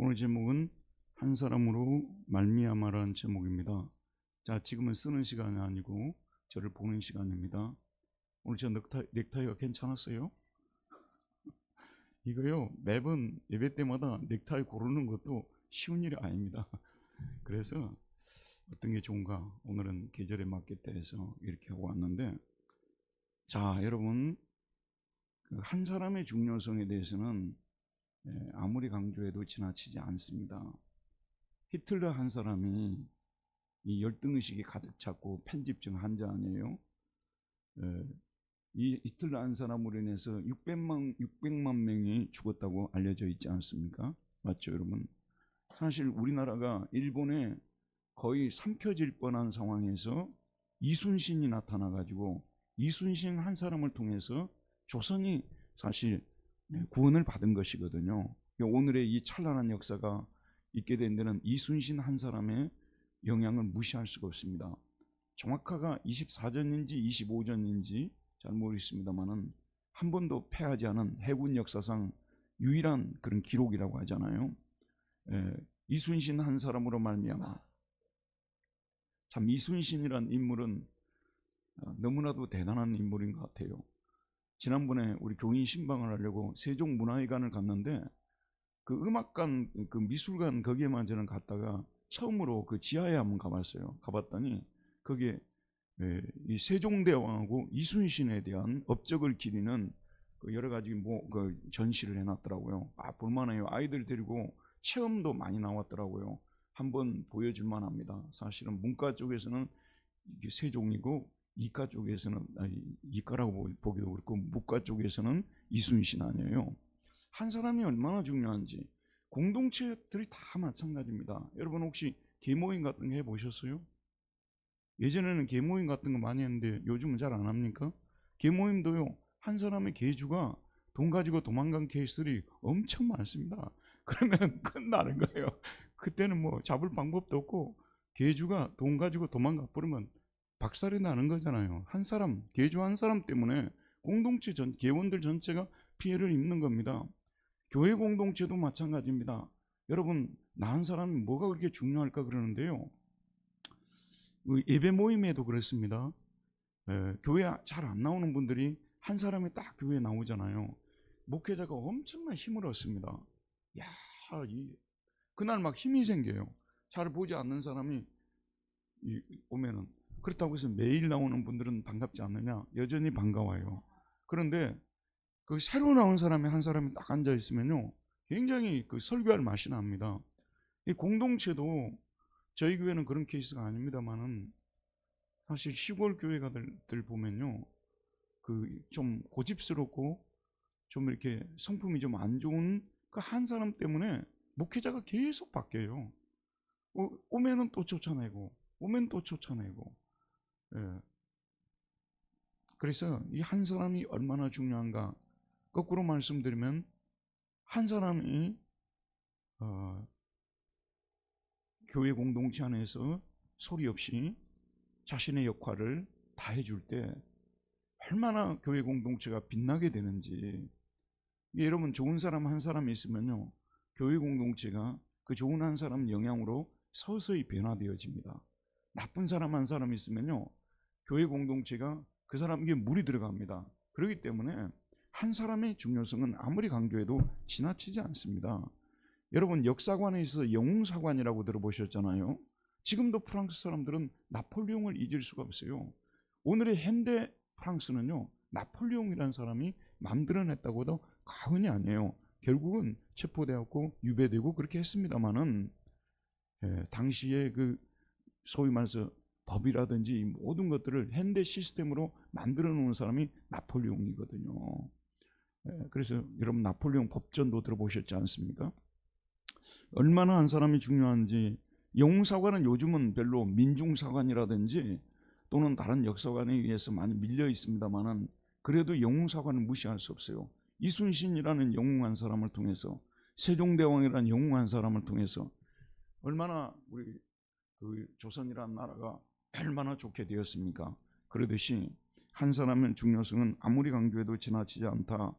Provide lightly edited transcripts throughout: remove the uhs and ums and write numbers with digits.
오늘 제목은 한 사람으로 말미암아라는 제목입니다. 자, 지금은 쓰는 시간이 아니고 저를 보는 시간입니다. 오늘 저 넥타이가 괜찮았어요? 이거요, 매번 예배 때마다 넥타이 고르는 것도 쉬운 일이 아닙니다. 그래서 어떤 게 좋은가, 오늘은 계절에 맞겠다 해서 이렇게 하고 왔는데, 자, 여러분, 한 사람의 중요성에 대해서는 아무리 강조해도 지나치지 않습니다. 히틀러 한 사람이 이 열등의식이 가득 찼고 편집증 환자 아니에요? 이 히틀러 한 사람으로 인해서 600만 명이 죽었다고 알려져 있지 않습니까? 맞죠, 여러분? 사실 우리나라가 일본에 거의 삼켜질 뻔한 상황에서 이순신이 나타나가지고 이순신 한 사람을 통해서 조선이 사실 구원을 받은 것이거든요. 오늘의 이 찬란한 역사가 있게 된 데는 이순신 한 사람의 영향을 무시할 수가 없습니다. 정확하가 24전인지 25전인지 잘 모르겠습니다만은 한 번도 패하지 않은 해군 역사상 유일한 그런 기록이라고 하잖아요. 이순신 한 사람으로 말미암아. 참 이순신이란 인물은 너무나도 대단한 인물인 것 같아요. 지난번에 우리 교인 신방을 하려고 세종문화회관을 갔는데 그 음악관, 그 미술관 거기에만 저는 갔다가 처음으로 그 지하에 한번 가봤어요. 가봤더니 거기에 이 세종대왕하고 이순신에 대한 업적을 기리는 그 여러 가지 그 전시를 해놨더라고요. 아, 볼만해요. 아이들 데리고 체험도 많이 나왔더라고요. 한번 보여줄 만합니다. 사실은 문과 쪽에서는 이게 세종이고 이과 쪽에서는 이과라고 보기도 그렇고 문과 쪽에서는 이순신 아니에요. 한 사람이 얼마나 중요한지. 공동체들이 다 마찬가지입니다. 여러분 혹시 계모임 같은 거 해보셨어요? 예전에는 계모임 같은 거 많이 했는데 요즘은 잘 안 합니까? 계모임도요, 한 사람의 계주가 돈 가지고 도망간 케이스들이 엄청 많습니다. 그러면 끝나는 거예요. 그때는 뭐 잡을 방법도 없고 계주가 돈 가지고 도망가 버리면 박살이 나는 거잖아요. 한 사람, 계주 한 사람 때문에 공동체 계원들 전체가 피해를 입는 겁니다. 교회 공동체도 마찬가지입니다. 여러분, 나 한 사람이 뭐가 그렇게 중요할까 그러는데요. 예배 모임에도 그렇습니다. 교회 잘 안 나오는 분들이 한 사람이 딱 교회에 나오잖아요. 목회자가 엄청난 힘을 얻습니다. 야, 그날 막 힘이 생겨요. 잘 보지 않는 사람이 오면은. 그렇다고 해서 매일 나오는 분들은 반갑지 않느냐? 여전히 반가워요. 그런데 그 새로 나온 사람이 한 사람이 딱 앉아 있으면요, 굉장히 그 설교할 맛이 납니다. 이 공동체도 저희 교회는 그런 케이스가 아닙니다만은 사실 시골 교회가들 보면요, 그 좀 고집스럽고 좀 이렇게 성품이 좀 안 좋은 그 한 사람 때문에 목회자가 계속 바뀌어요. 오면은 또 쫓아내고 오면 또 쫓아내고. 예. 그래서 이 한 사람이 얼마나 중요한가. 거꾸로 말씀드리면 한 사람이 교회 공동체 안에서 소리 없이 자신의 역할을 다 해줄 때 얼마나 교회 공동체가 빛나게 되는지. 여러분, 좋은 사람 한 사람이 있으면요, 교회 공동체가 그 좋은 한 사람 영향으로 서서히 변화되어집니다. 나쁜 사람 한 사람이 있으면요, 교회 공동체가 그 사람에게 물이 들어갑니다. 그렇기 때문에 한 사람의 중요성은 아무리 강조해도 지나치지 않습니다. 여러분, 역사관에 있어서 영웅사관이라고 들어보셨잖아요. 지금도 프랑스 사람들은 나폴레옹을 잊을 수가 없어요. 오늘의 현대 프랑스는요, 나폴레옹이라는 사람이 만들어냈다고 해도 과언이 아니에요. 결국은 체포되었고 유배되고 그렇게 했습니다만은, 당시에 그 소위 말해서 법이라든지 모든 것들을 현대 시스템으로 만들어 놓은 사람이 나폴레옹이거든요. 그래서 여러분, 나폴레옹 법전도 들어보셨지 않습니까? 얼마나 한 사람이 중요한지. 영웅사관은 요즘은 별로 민중사관이라든지 또는 다른 역사관에 의해서 많이 밀려 있습니다만은, 그래도 영웅사관을 무시할 수 없어요. 이순신이라는 영웅한 사람을 통해서, 세종대왕이라는 영웅한 사람을 통해서 얼마나 우리 그 조선이라는 나라가 얼마나 좋게 되었습니까? 그러듯이 한 사람의 중요성은 아무리 강조해도 지나치지 않다.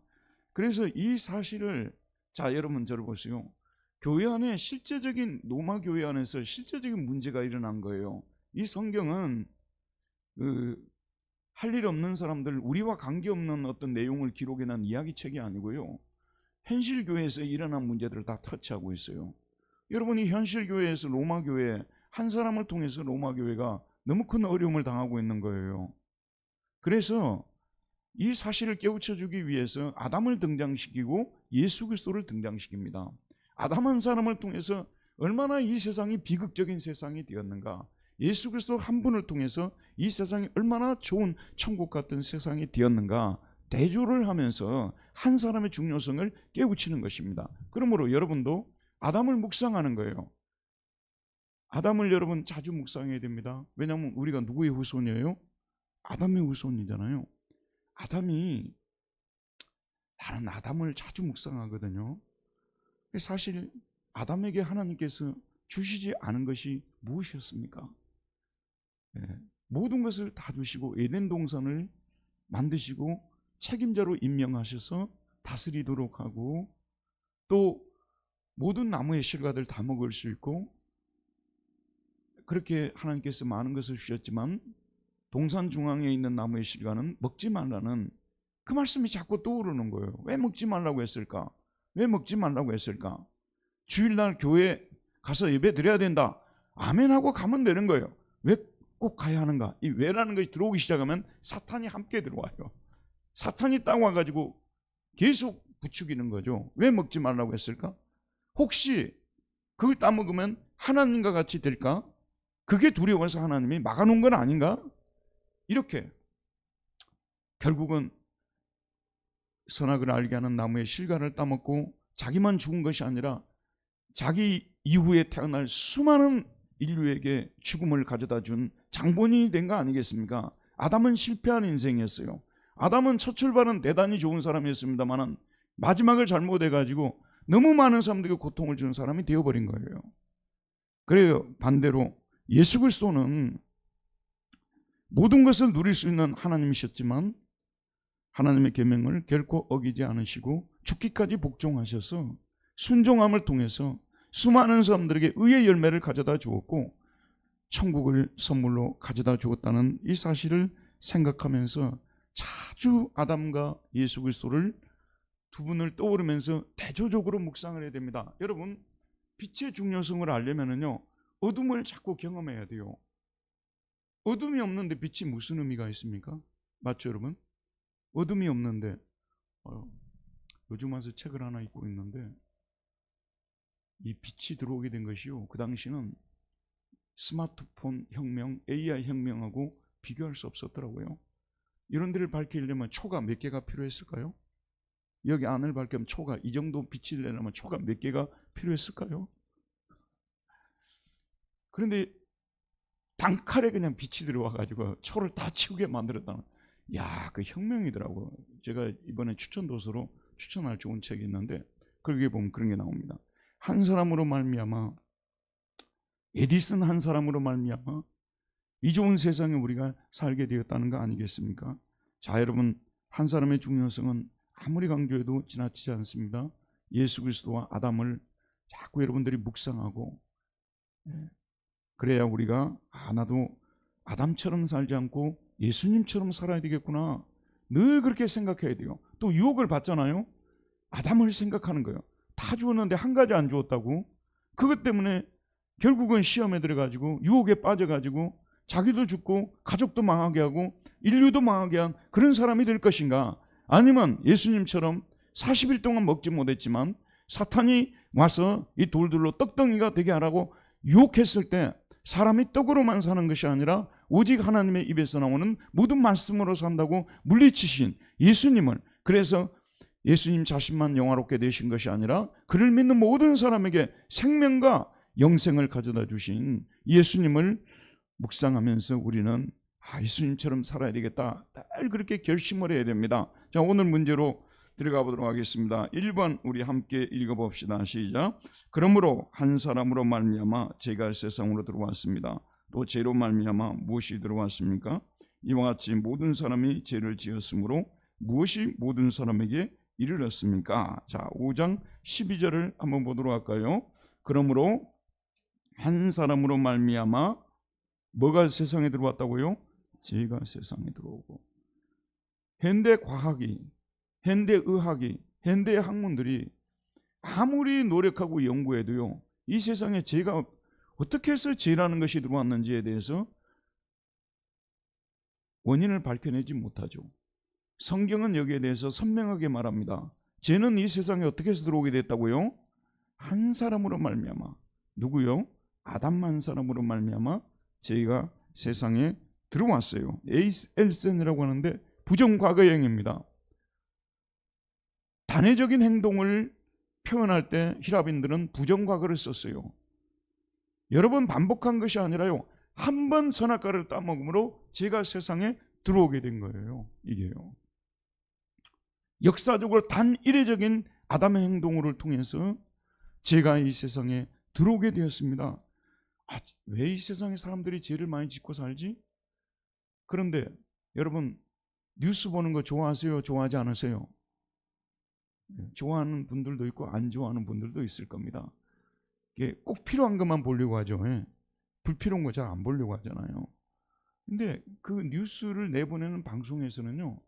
그래서 이 사실을, 자, 여러분 저를 보세요. 교회 안에 실제적인 로마 교회 안에서 실제적인 문제가 일어난 거예요. 이 성경은 할 일 없는 사람들, 우리와 관계없는 어떤 내용을 기록해낸 이야기책이 아니고요. 현실 교회에서 일어난 문제들을 다 터치하고 있어요. 여러분이 현실 교회에서 로마 교회 한 사람을 통해서 로마 교회가 너무 큰 어려움을 당하고 있는 거예요. 그래서 이 사실을 깨우쳐 주기 위해서 아담을 등장시키고 예수 그리스도를 등장시킵니다. 아담 한 사람을 통해서 얼마나 이 세상이 비극적인 세상이 되었는가, 예수 그리스도 한 분을 통해서 이 세상이 얼마나 좋은 천국 같은 세상이 되었는가 대조를 하면서 한 사람의 중요성을 깨우치는 것입니다. 그러므로 여러분도 아담을 묵상하는 거예요. 아담을 여러분 자주 묵상해야 됩니다. 왜냐하면 우리가 누구의 후손이에요? 아담의 후손이잖아요. 아담이, 나는 아담을 자주 묵상하거든요. 사실 아담에게 하나님께서 주시지 않은 것이 무엇이었습니까? 모든 것을 다 주시고 에덴 동산을 만드시고 책임자로 임명하셔서 다스리도록 하고, 또 모든 나무의 실과들 다 먹을 수 있고, 그렇게 하나님께서 많은 것을 주셨지만 동산 중앙에 있는 나무의 실과는 먹지 말라는 그 말씀이 자꾸 떠오르는 거예요. 왜 먹지 말라고 했을까? 왜 먹지 말라고 했을까? 주일날 교회 가서 예배 드려야 된다, 아멘하고 가면 되는 거예요. 왜 꼭 가야 하는가? 이 왜라는 것이 들어오기 시작하면 사탄이 함께 들어와요. 사탄이 딱 와가지고 계속 부추기는 거죠. 왜 먹지 말라고 했을까? 혹시 그걸 따먹으면 하나님과 같이 될까? 그게 두려워서 하나님이 막아놓은 건 아닌가? 이렇게 결국은 선악을 알게 하는 나무의 실과를 따먹고 자기만 죽은 것이 아니라 자기 이후에 태어날 수많은 인류에게 죽음을 가져다 준 장본인이 된 거 아니겠습니까? 아담은 실패한 인생이었어요. 아담은 첫 출발은 대단히 좋은 사람이었습니다만 마지막을 잘못해가지고 너무 많은 사람들에게 고통을 주는 사람이 되어버린 거예요. 그래요. 반대로 예수 그리스도는 모든 것을 누릴 수 있는 하나님이셨지만 하나님의 계명을 결코 어기지 않으시고 죽기까지 복종하셔서 순종함을 통해서 수많은 사람들에게 의의 열매를 가져다 주었고 천국을 선물로 가져다 주었다는 이 사실을 생각하면서 자주 아담과 예수 그리스도를 두 분을 떠오르면서 대조적으로 묵상을 해야 됩니다. 여러분, 빛의 중요성을 알려면요, 어둠을 자꾸 경험해야 돼요. 어둠이 없는데 빛이 무슨 의미가 있습니까? 맞죠, 여러분? 어둠이 없는데, 요즘 와서 책을 하나 읽고 있는데, 이 빛이 들어오게 된 것이요, 그 당시는 스마트폰 혁명, AI 혁명하고 비교할 수 없었더라고요. 이런 데를 밝히려면 초가 몇 개가 필요했을까요? 여기 안을 밝히면 초가, 이 정도 빛이 되려면 초가 몇 개가 필요했을까요? 그런데 단칼에 그냥 빛이 들어와가지고 초를 다 치우게 만들었다는, 야, 그 혁명이더라고요. 제가 이번에 추천 도서로 추천할 좋은 책이 있는데 거기에 보면 그런 게 나옵니다. 한 사람으로 말미암아, 에디슨 한 사람으로 말미암아 이 좋은 세상에 우리가 살게 되었다는 거 아니겠습니까? 자, 여러분, 한 사람의 중요성은 아무리 강조해도 지나치지 않습니다. 예수 그리스도와 아담을 자꾸 여러분들이 묵상하고, 그래야 우리가 나도 아담처럼 살지 않고 예수님처럼 살아야 되겠구나, 늘 그렇게 생각해야 돼요. 또 유혹을 받잖아요. 아담을 생각하는 거예요. 다 주었는데 한 가지 안 주었다고. 그것 때문에 결국은 시험에 들어가지고 유혹에 빠져가지고 자기도 죽고 가족도 망하게 하고 인류도 망하게 한 그런 사람이 될 것인가? 아니면 예수님처럼 40일 동안 먹지 못했지만 사탄이 와서 이 돌들로 떡덩이가 되게 하라고 유혹했을 때 사람이 떡으로만 사는 것이 아니라 오직 하나님의 입에서 나오는 모든 말씀으로 산다고 물리치신 예수님을, 그래서 예수님 자신만 영화롭게 되신 것이 아니라 그를 믿는 모든 사람에게 생명과 영생을 가져다 주신 예수님을 묵상하면서 우리는 예수님처럼 살아야 되겠다, 늘 그렇게 결심을 해야 됩니다. 자, 오늘 문제로 들어가 보도록 하겠습니다. 1번 우리 함께 읽어봅시다. 시작. 그러므로 한 사람으로 말미암아 죄가 세상으로 들어왔습니다. 또 죄로 말미암아 무엇이 들어왔습니까? 이와 같이 모든 사람이 죄를 지었으므로 무엇이 모든 사람에게 이르렀습니까? 자, 5장 12절을 한번 보도록 할까요? 그러므로 한 사람으로 말미암아 뭐가 세상에 들어왔다고요? 죄가 세상에 들어오고, 현대 과학이, 현대 의학이, 현대 학문들이 아무리 노력하고 연구해도요, 이 세상에 죄가 어떻게 해서 죄라는 것이 들어왔는지에 대해서 원인을 밝혀내지 못하죠. 성경은 여기에 대해서 선명하게 말합니다. 죄는 이 세상에 어떻게 해서 들어오게 됐다고요? 한 사람으로 말미암아. 누구요? 아담 한 사람으로 말미암아 죄가 세상에 들어왔어요. 에이스엘센이라고 하는데 부정과거형입니다. 단회적인 행동을 표현할 때 히라빈들은 부정과거를 썼어요. 여러 번 반복한 것이 아니라요, 한 번 선악과를 따먹음으로 죄가 세상에 들어오게 된 거예요. 이게요, 역사적으로 단 이례적인 아담의 행동을 통해서 죄가 이 세상에 들어오게 되었습니다. 왜 이 세상에 사람들이 죄를 많이 짓고 살지? 그런데 여러분, 뉴스 보는 거 좋아하세요? 좋아하지 않으세요? 좋아하는 분들도 있고 안 좋아하는 분들도 있을 겁니다. 꼭 필요한 것만 보려고 하죠. 불필요한 거 잘 안 보려고 하잖아요. 근데 그 뉴스를 내보내는 방송에서는요,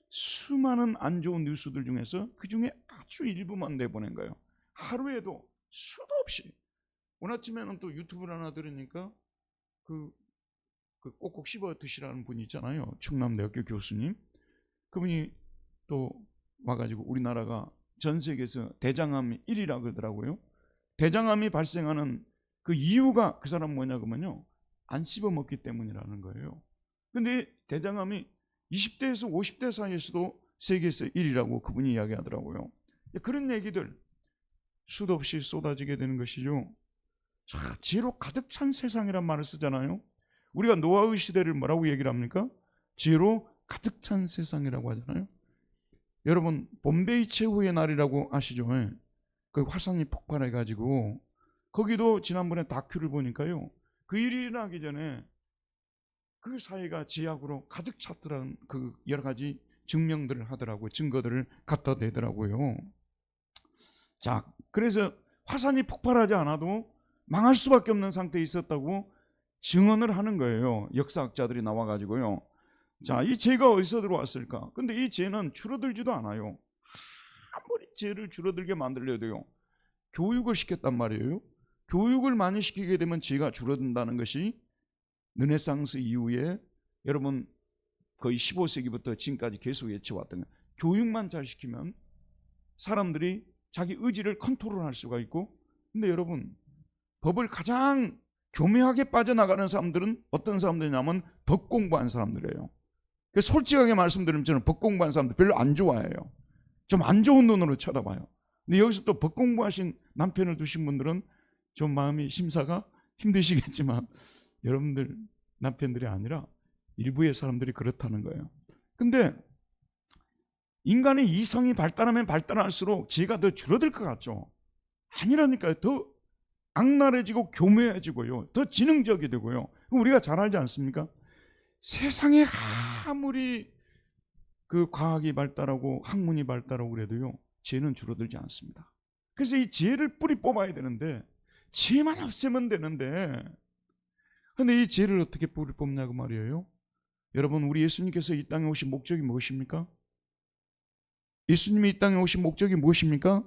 수많은 안 좋은 뉴스들 중에서 그 중에 아주 일부만 내보낸 거예요. 하루에도 수도 없이. 오늘 아침에는 또 유튜브를 하나 들으니까 그 꼭꼭 씹어 드시라는 분이 있잖아요. 충남대학교 교수님. 그분이 또 와가지고 우리나라가 전 세계에서 대장암이 1위라 그러더라고요. 대장암이 발생하는 그 이유가 그 사람 뭐냐 그러면요, 안 씹어 먹기 때문이라는 거예요. 근데 대장암이 20대에서 50대 사이에서도 세계에서 1위라고 그분이 이야기하더라고요. 그런 얘기들 수도 없이 쏟아지게 되는 것이죠. 자, 죄로 가득 찬 세상이란 말을 쓰잖아요. 우리가 노아의 시대를 뭐라고 얘기를 합니까? 죄로 가득 찬 세상이라고 하잖아요. 여러분, 봄베이 최후의 날이라고 아시죠? 그 화산이 폭발해가지고, 거기도 지난번에 다큐를 보니까요, 그 일이 일어나기 전에 그 사회가 죄악으로 가득 찼더라는 그 여러 가지 증명들을 하더라고요. 증거들을 갖다 대더라고요. 자, 그래서 화산이 폭발하지 않아도 망할 수밖에 없는 상태에 있었다고 증언을 하는 거예요. 역사학자들이 나와가지고요. 자, 이 죄가 어디서 들어왔을까? 근데 이 죄는 줄어들지도 않아요. 아무리 죄를 줄어들게 만들려도요, 교육을 시켰단 말이에요. 교육을 많이 시키게 되면 죄가 줄어든다는 것이 르네상스 이후에 여러분 거의 15세기부터 지금까지 계속 외쳐왔던 거예요. 교육만 잘 시키면 사람들이 자기 의지를 컨트롤할 수가 있고, 근데 여러분, 법을 가장 교묘하게 빠져나가는 사람들은 어떤 사람들이냐면 법 공부한 사람들이에요. 솔직하게 말씀드리면 저는 법 공부한 사람들 별로 안 좋아해요. 좀 안 좋은 눈으로 쳐다봐요. 근데 여기서 또 법 공부하신 남편을 두신 분들은 좀 마음이 심사가 힘드시겠지만 여러분들 남편들이 아니라 일부의 사람들이 그렇다는 거예요. 근데 인간의 이성이 발달하면 발달할수록 죄가 더 줄어들 것 같죠? 아니라니까요. 더 악랄해지고 교묘해지고요, 더 지능적이 되고요. 우리가 잘 알지 않습니까? 세상에 아무리 그 과학이 발달하고 학문이 발달하고 그래도요, 죄는 줄어들지 않습니다. 그래서 이 죄를 뿌리 뽑아야 되는데, 죄만 없애면 되는데, 근데 이 죄를 어떻게 뿌리 뽑냐고 말이에요. 여러분, 우리 예수님께서 이 땅에 오신 목적이 무엇입니까? 예수님이 이 땅에 오신 목적이 무엇입니까?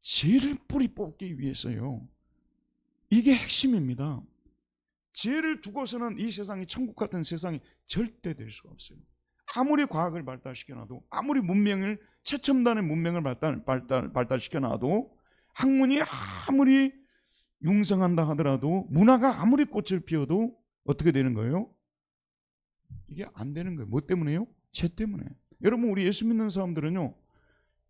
죄를 뿌리 뽑기 위해서요. 이게 핵심입니다. 죄를 두고서는 이 세상이 천국 같은 세상이 절대 될 수가 없어요. 아무리 과학을 발달시켜놔도, 아무리 문명을, 최첨단의 문명을 발달시켜놔도, 학문이 아무리 융성한다 하더라도, 문화가 아무리 꽃을 피워도 어떻게 되는 거예요? 이게 안 되는 거예요. 뭐 때문에요? 죄 때문에. 여러분, 우리 예수 믿는 사람들은요,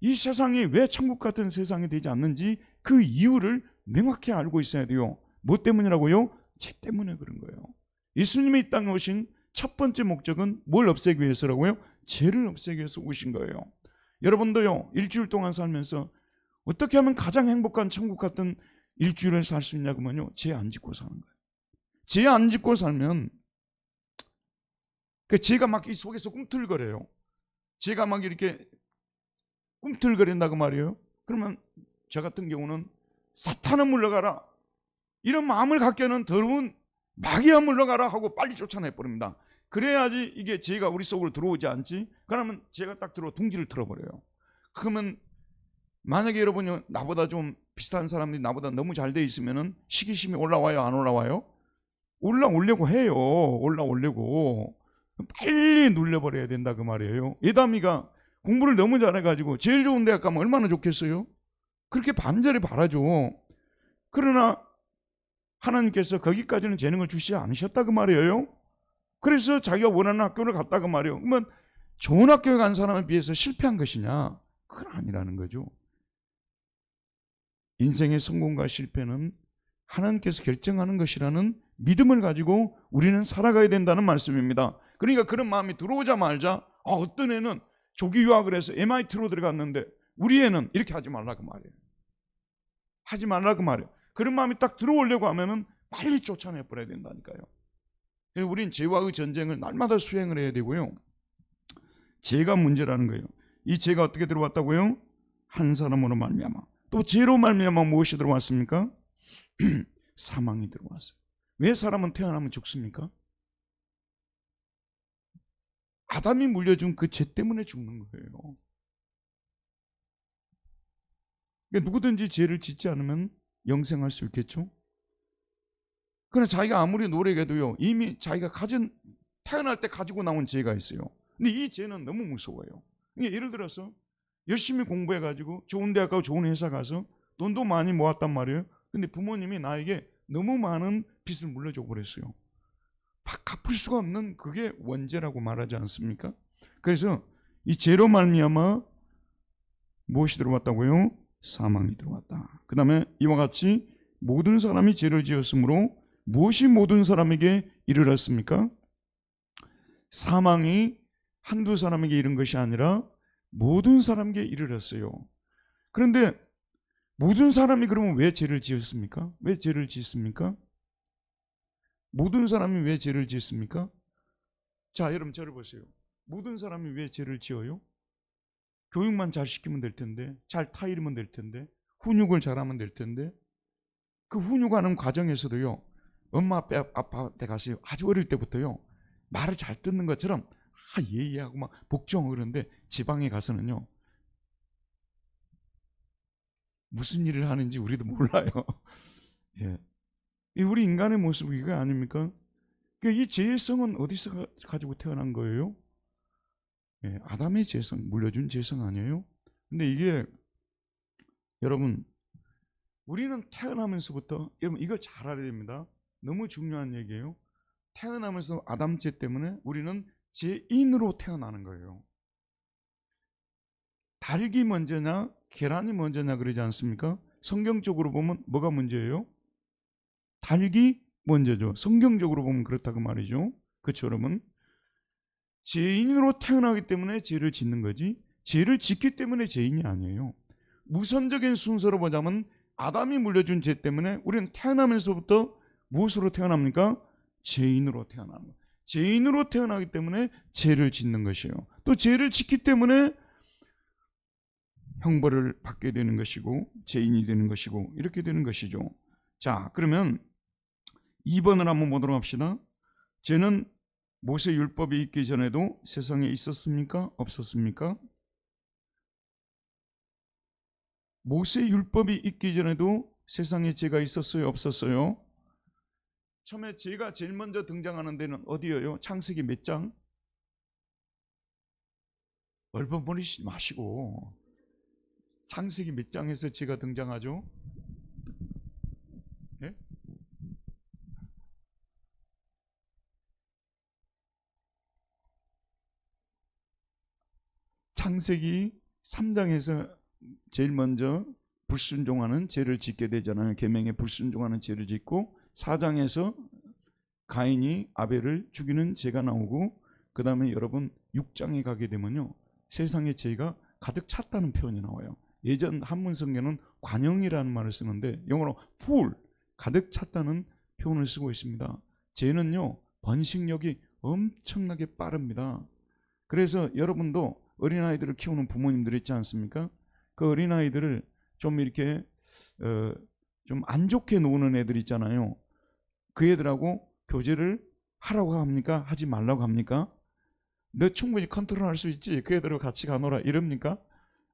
이 세상이 왜 천국 같은 세상이 되지 않는지 그 이유를 명확히 알고 있어야 돼요. 뭐 때문이라고요? 죄 때문에 그런 거예요. 예수님이 이 땅에 오신 첫 번째 목적은 뭘 없애기 위해서라고요? 죄를 없애기 위해서 오신 거예요. 여러분도요, 일주일 동안 살면서 어떻게 하면 가장 행복한 천국 같은 일주일을 살 수 있냐고면요, 죄 안 짓고 사는 거예요. 죄 안 짓고 살면 그 죄가 막 이 속에서 꿈틀거려요. 죄가 막 이렇게 꿈틀거린다고 말이에요. 그러면 저 같은 경우는 사탄은 물러가라, 이런 마음을 갖게 하는 더러운 마귀야 물러가라 하고 빨리 쫓아내버립니다. 그래야지 이게 죄가 우리 속으로 들어오지 않지. 그러면 죄가 딱 들어와 둥지를 틀어버려요. 그러면 만약에 여러분이 나보다 좀 비슷한 사람들이 나보다 너무 잘 돼 있으면은 시기심이 올라와요, 안 올라와요? 올라오려고 해요. 올라오려고 빨리 눌려버려야 된다 그 말이에요. 예담이가 공부를 너무 잘해가지고 제일 좋은 대학 가면 얼마나 좋겠어요? 그렇게 반절에 바라죠. 그러나 하나님께서 거기까지는 재능을 주시지 않으셨다 그 말이에요. 그래서 자기가 원하는 학교를 갔다 그 말이에요. 그러면 좋은 학교에 간 사람에 비해서 실패한 것이냐? 그건 아니라는 거죠. 인생의 성공과 실패는 하나님께서 결정하는 것이라는 믿음을 가지고 우리는 살아가야 된다는 말씀입니다. 그러니까 그런 마음이 들어오자마자 어떤 애는 조기 유학을 해서 MIT로 들어갔는데 우리 애는 이렇게 하지 말라고 말이에요. 하지 말라고 말이에요. 그런 마음이 딱 들어오려고 하면은 빨리 쫓아내버려야 된다니까요. 우린 죄와의 전쟁을 날마다 수행을 해야 되고요. 죄가 문제라는 거예요. 이 죄가 어떻게 들어왔다고요? 한 사람으로 말미암아. 또 죄로 말미암아 무엇이 들어왔습니까? 사망이 들어왔어요. 왜 사람은 태어나면 죽습니까? 아담이 물려준 그 죄 때문에 죽는 거예요. 그러니까 누구든지 죄를 짓지 않으면 영생할 수 있겠죠? 그러나 자기가 아무리 노력해도요, 이미 자기가 태어날 때 가지고 나온 죄가 있어요. 근데 이 죄는 너무 무서워요. 그러니까 예를 들어서 열심히 공부해가지고 좋은 대학 가고 좋은 회사 가서 돈도 많이 모았단 말이에요. 근데 부모님이 나에게 너무 많은 빚을 물려줘 버렸어요. 갚을 수가 없는 그게 원죄라고 말하지 않습니까? 그래서 이 죄로 말미암아 무엇이 들어왔다고요? 사망이 들어왔다. 그 다음에 이와 같이 모든 사람이 죄를 지었으므로 무엇이 모든 사람에게 이르렀습니까? 사망이 한두 사람에게 이른 것이 아니라 모든 사람에게 이르렀어요. 그런데 모든 사람이 그러면 왜 죄를 지었습니까? 왜 죄를 짓습니까? 모든 사람이 왜 죄를 짓습니까? 자, 여러분 저를 보세요. 모든 사람이 왜 죄를 지어요? 교육만 잘 시키면 될 텐데, 잘 타이르면 될 텐데, 훈육을 잘하면 될 텐데, 그 훈육하는 과정에서도요, 엄마 아빠한테 가서 아주 어릴 때부터요, 말을 잘 듣는 것처럼 예하고 막 복종하고 그러는데 지방에 가서는요, 무슨 일을 하는지 우리도 몰라요. 예. 우리 인간의 모습이 이거 아닙니까? 이 죄성은 어디서 가지고 태어난 거예요? 예, 아담의 죄성, 물려준 죄성 아니에요? 근데 이게 여러분, 우리는 태어나면서부터, 여러분 이거 잘 알아야 됩니다. 너무 중요한 얘기예요. 태어나면서 아담 죄 때문에 우리는 죄인으로 태어나는 거예요. 닭이 먼저냐 계란이 먼저냐 그러지 않습니까? 성경적으로 보면 뭐가 문제예요? 닭이 먼저죠. 성경적으로 보면 그렇다고 말이죠. 그렇죠, 여러분? 죄인으로 태어나기 때문에 죄를 짓는 거지, 죄를 짓기 때문에 죄인이 아니에요. 무선적인 순서로 보자면 아담이 물려준 죄 때문에 우리는 태어나면서부터 무엇으로 태어납니까? 죄인으로 태어나는 거예요. 죄인으로 태어나기 때문에 죄를 짓는 것이에요. 또 죄를 짓기 때문에 형벌을 받게 되는 것이고 죄인이 되는 것이고 이렇게 되는 것이죠. 자, 그러면 2번을 한번 보도록 합시다. 죄는 모세 율법이 있기 전에도 세상에 있었습니까? 없었습니까? 모세 율법이 있기 전에도 세상에 죄가 있었어요? 없었어요? 처음에 죄가 제일 먼저 등장하는 데는 어디예요? 창세기 몇 장? 얼버무리지 마시고 창세기 몇 장에서 죄가 등장하죠? 네? 창세기 3장에서 제일 먼저 불순종하는 죄를 짓게 되잖아요. 계명에 불순종하는 죄를 짓고 4장에서 가인이 아벨을 죽이는 죄가 나오고 그 다음에 여러분 6장에 가게 되면요, 세상의 죄가 가득 찼다는 표현이 나와요. 예전 한문 성경은 관영이라는 말을 쓰는데 영어로 full, 가득 찼다는 표현을 쓰고 있습니다. 죄는요 번식력이 엄청나게 빠릅니다. 그래서 여러분도 어린아이들을 키우는 부모님들 있지 않습니까? 그 어린아이들을 좀 이렇게 좀 안 좋게 노는 애들 있잖아요. 그 애들하고 교제를 하라고 합니까? 하지 말라고 합니까? 너 충분히 컨트롤할 수 있지. 그 애들하고 같이 가노라 이럽니까?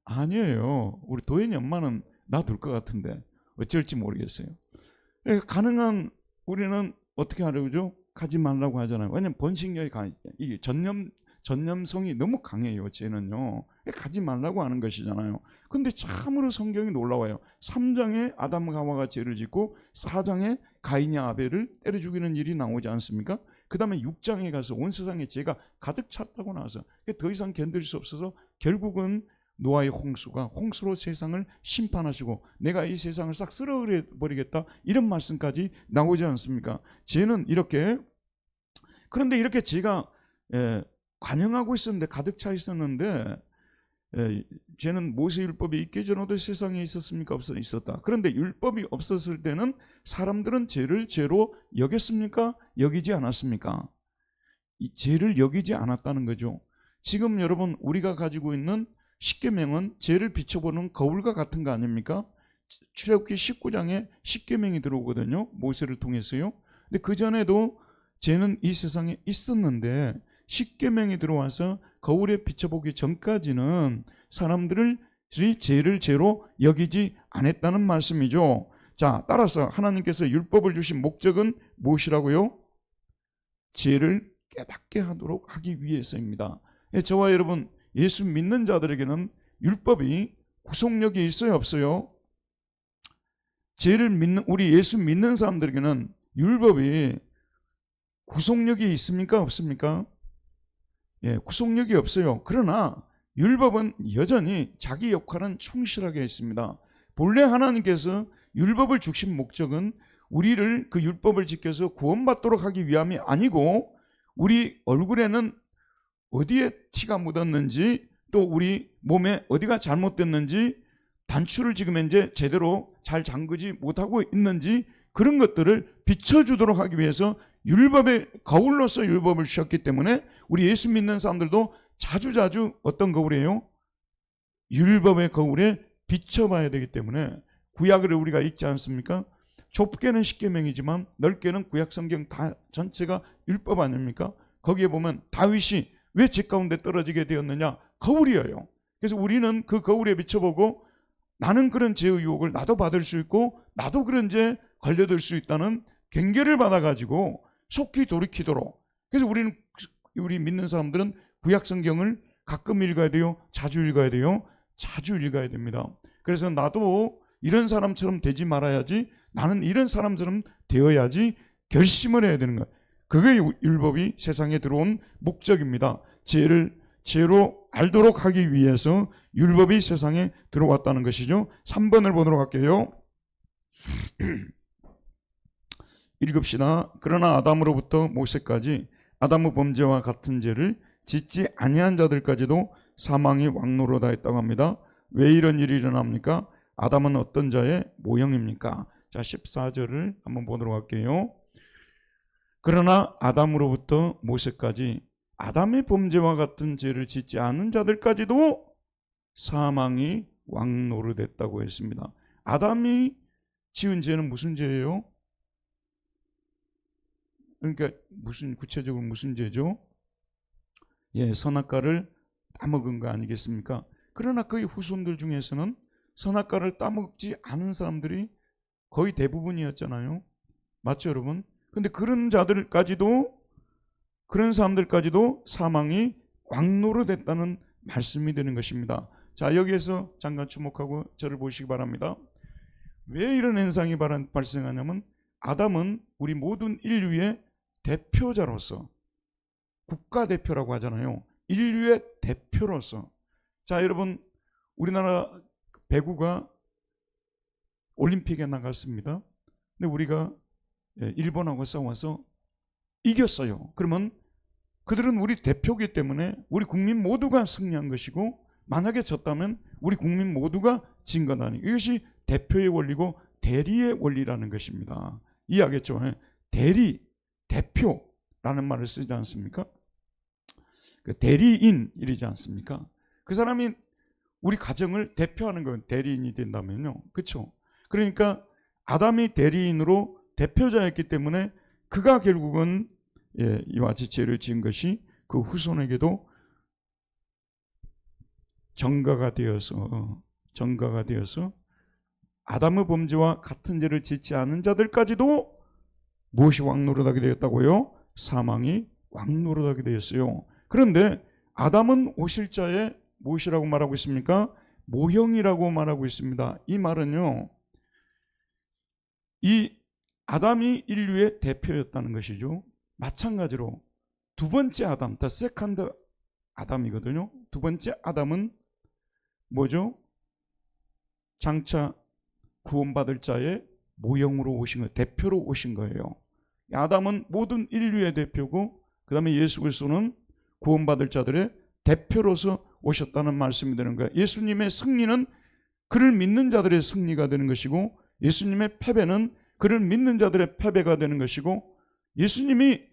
아니에요. 우리 도현이 엄마는 놔둘 것 같은데 어쩔지 모르겠어요. 가능한 우리는 어떻게 하려고죠? 가지 말라고 하잖아요. 왜냐면 번식력이 이게 전념성이 너무 강해요. 쟤는요. 가지 말라고 하는 것이잖아요. 근데 참으로 성경이 놀라워요. 3장에 아담과 하와가 죄를 짓고 4장에 가인이 아벨을 때려 죽이는 일이 나오지 않습니까? 그 다음에 6장에 가서 온 세상에 죄가 가득 찼다고 나와서 더 이상 견딜 수 없어서 결국은 노아의 홍수가 홍수로 세상을 심판하시고 내가 이 세상을 싹 쓸어버리겠다 이런 말씀까지 나오지 않습니까? 죄는 이렇게, 그런데 이렇게 죄가 관영하고 있었는데, 가득 차 있었는데, 죄는 모세율법이 있기 전에도 세상에 있었습니까? 있었다. 그런데 율법이 없었을 때는 사람들은 죄를 죄로 여겼습니까? 여기지 않았습니까? 이 죄를 여기지 않았다는 거죠. 지금 여러분 우리가 가지고 있는 십계명은 죄를 비춰보는 거울과 같은 거 아닙니까? 출애굽기 19장에 십계명이 들어오거든요. 모세를 통해서요. 근데 그 전에도 죄는 이 세상에 있었는데 십계명이 들어와서 거울에 비춰보기 전까지는 사람들을 죄를 죄로 여기지 않았다는 말씀이죠. 자, 따라서 하나님께서 율법을 주신 목적은 무엇이라고요? 죄를 깨닫게 하도록 하기 위해서입니다. 저와 여러분 예수 믿는 자들에게는 율법이 구속력이 있어요, 없어요? 죄를 믿는 우리 예수 믿는 사람들에게는 율법이 구속력이 있습니까, 없습니까? 구속력이 없어요. 그러나 율법은 여전히 자기 역할은 충실하게 했습니다. 본래 하나님께서 율법을 주신 목적은 우리를 그 율법을 지켜서 구원받도록 하기 위함이 아니고, 우리 얼굴에는 어디에 티가 묻었는지, 또 우리 몸에 어디가 잘못됐는지, 단추를 지금 현재 제대로 잘 잠그지 못하고 있는지, 그런 것들을 비춰주도록 하기 위해서 율법의 거울로서 율법을 주셨기 때문에 우리 예수 믿는 사람들도 자주자주 어떤 거울이에요? 율법의 거울에 비춰봐야 되기 때문에 구약을 우리가 읽지 않습니까? 좁게는 십계명이지만 넓게는 구약 성경 다 전체가 율법 아닙니까? 거기에 보면 다윗이 왜 죄 가운데 떨어지게 되었느냐? 거울이에요. 그래서 우리는 그 거울에 비춰보고 나는 그런 죄의 유혹을 나도 받을 수 있고 나도 그런 죄에 걸려들 수 있다는 경계를 받아가지고 속히 돌이키도록. 그래서 우리 믿는 사람들은 구약 성경을 가끔 읽어야 돼요? 자주 읽어야 돼요? 자주 읽어야 됩니다. 그래서 나도 이런 사람처럼 되지 말아야지, 나는 이런 사람처럼 되어야지 결심을 해야 되는 거예요. 그게 율법이 세상에 들어온 목적입니다. 죄로 알도록 하기 위해서 율법이 세상에 들어왔다는 것이죠. 3번을 보도록 할게요. 읽읍시다. 그러나 아담으로부터 모세까지 아담의 범죄와 같은 죄를 짓지 아니한 자들까지도 사망이 왕노로 다했다고 합니다. 왜 이런 일이 일어납니까? 아담은 어떤 자의 모형입니까? 자, 14절을 한번 보도록 할게요. 그러나 아담으로부터 모세까지 아담의 범죄와 같은 죄를 짓지 않은 자들까지도 사망이 왕노릇했다고 했습니다. 아담이 지은 죄는 무슨 죄예요? 그러니까 구체적으로 무슨 죄죠? 선악과를 따먹은 거 아니겠습니까? 그러나 그의 후손들 중에서는 선악과를 따먹지 않은 사람들이 거의 대부분이었잖아요. 맞죠, 여러분? 근데 그런 사람들까지도 사망이 왕노릇했다는 말씀이 되는 것입니다. 자, 여기에서 잠깐 주목하고 저를 보시기 바랍니다. 왜 이런 현상이 발생하냐면 아담은 우리 모든 인류의 대표자로서, 국가대표라고 하잖아요. 인류의 대표로서. 자, 여러분, 우리나라 배구가 올림픽에 나갔습니다. 근데 우리가 일본하고 싸워서 이겼어요. 그러면 그들은 우리 대표이기 때문에 우리 국민 모두가 승리한 것이고, 만약에 졌다면 우리 국민 모두가 진 거다니. 이것이 대표의 원리고 대리의 원리라는 것입니다. 이해하겠죠? 대리, 대표라는 말을 쓰지 않습니까? 그 대리인이지 않습니까? 그 사람이 우리 가정을 대표하는 건 대리인이 된다면요. 그렇죠? 그러니까 아담이 대리인으로 대표자였기 때문에 그가 결국은 이와 같이 죄를 지은 것이 그 후손에게도 전가가 되어서 아담의 범죄와 같은 죄를 짓지 않은 자들까지도 무엇이 왕노릇하게 되었다고요? 사망이 왕노릇하게 되었어요. 그런데 아담은 오실자의 무엇이라고 말하고 있습니까? 모형이라고 말하고 있습니다. 이 말은요, 이 아담이 인류의 대표였다는 것이죠. 마찬가지로 두 번째 아담, the second 아담이거든요. 두 번째 아담은 뭐죠? 장차 구원받을 자의 모형으로 오신 거예요. 대표로 오신 거예요. 아담은 모든 인류의 대표고, 그 다음에 예수 그리스도는 구원받을 자들의 대표로서 오셨다는 말씀이 되는 거예요. 예수님의 승리는 그를 믿는 자들의 승리가 되는 것이고, 예수님의 패배는 그를 믿는 자들의 패배가 되는 것이고, 예수님이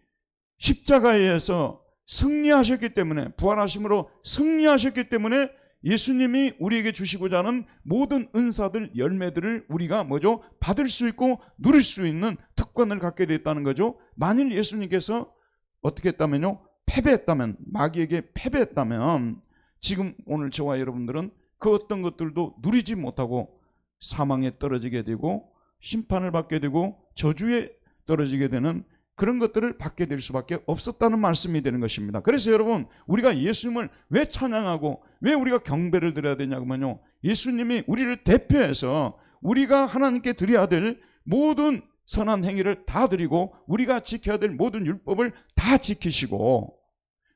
십자가에서 승리하셨기 때문에, 부활하심으로 승리하셨기 때문에 예수님이 우리에게 주시고자 하는 모든 은사들, 열매들을 우리가 뭐죠? 받을 수 있고 누릴 수 있는 특권을 갖게 됐다는 거죠. 만일 예수님께서 어떻게 했다면요? 패배했다면, 마귀에게 패배했다면 지금 오늘 저와 여러분들은 그 어떤 것들도 누리지 못하고 사망에 떨어지게 되고 심판을 받게 되고 저주에 떨어지게 되는 그런 것들을 받게 될 수밖에 없었다는 말씀이 되는 것입니다. 그래서 여러분, 우리가 예수님을 왜 찬양하고 왜 우리가 경배를 드려야 되냐면요, 예수님이 우리를 대표해서 우리가 하나님께 드려야 될 모든 선한 행위를 다 드리고 우리가 지켜야 될 모든 율법을 다 지키시고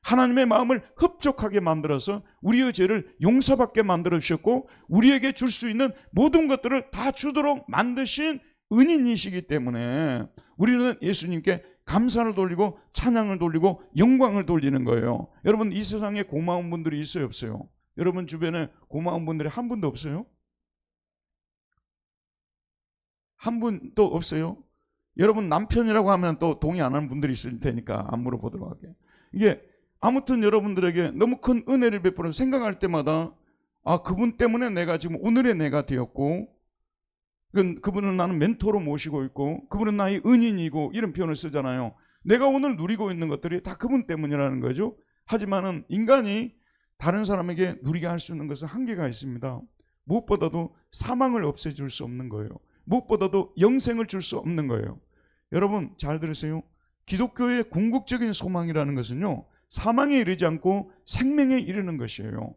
하나님의 마음을 흡족하게 만들어서 우리의 죄를 용서받게 만들어 주셨고 우리에게 줄 수 있는 모든 것들을 다 주도록 만드신 은인이시기 때문에 우리는 예수님께 감사를 돌리고 찬양을 돌리고 영광을 돌리는 거예요. 여러분, 이 세상에 고마운 분들이 있어요, 없어요? 여러분 주변에 고마운 분들이 한 분도 없어요? 한 분도 없어요? 여러분 남편이라고 하면 또 동의 안 하는 분들이 있을 테니까 안 물어보도록 할게요. 이게 아무튼 여러분들에게 너무 큰 은혜를 베풀어 생각할 때마다 그분 때문에 내가 지금 오늘의 내가 되었고, 그분은 나는 멘토로 모시고 있고 그분은 나의 은인이고 이런 표현을 쓰잖아요. 내가 오늘 누리고 있는 것들이 다 그분 때문이라는 거죠. 하지만은 인간이 다른 사람에게 누리게 할 수 있는 것은 한계가 있습니다. 무엇보다도 사망을 없애줄 수 없는 거예요. 무엇보다도 영생을 줄 수 없는 거예요. 여러분 잘 들으세요. 기독교의 궁극적인 소망이라는 것은요, 사망에 이르지 않고 생명에 이르는 것이에요.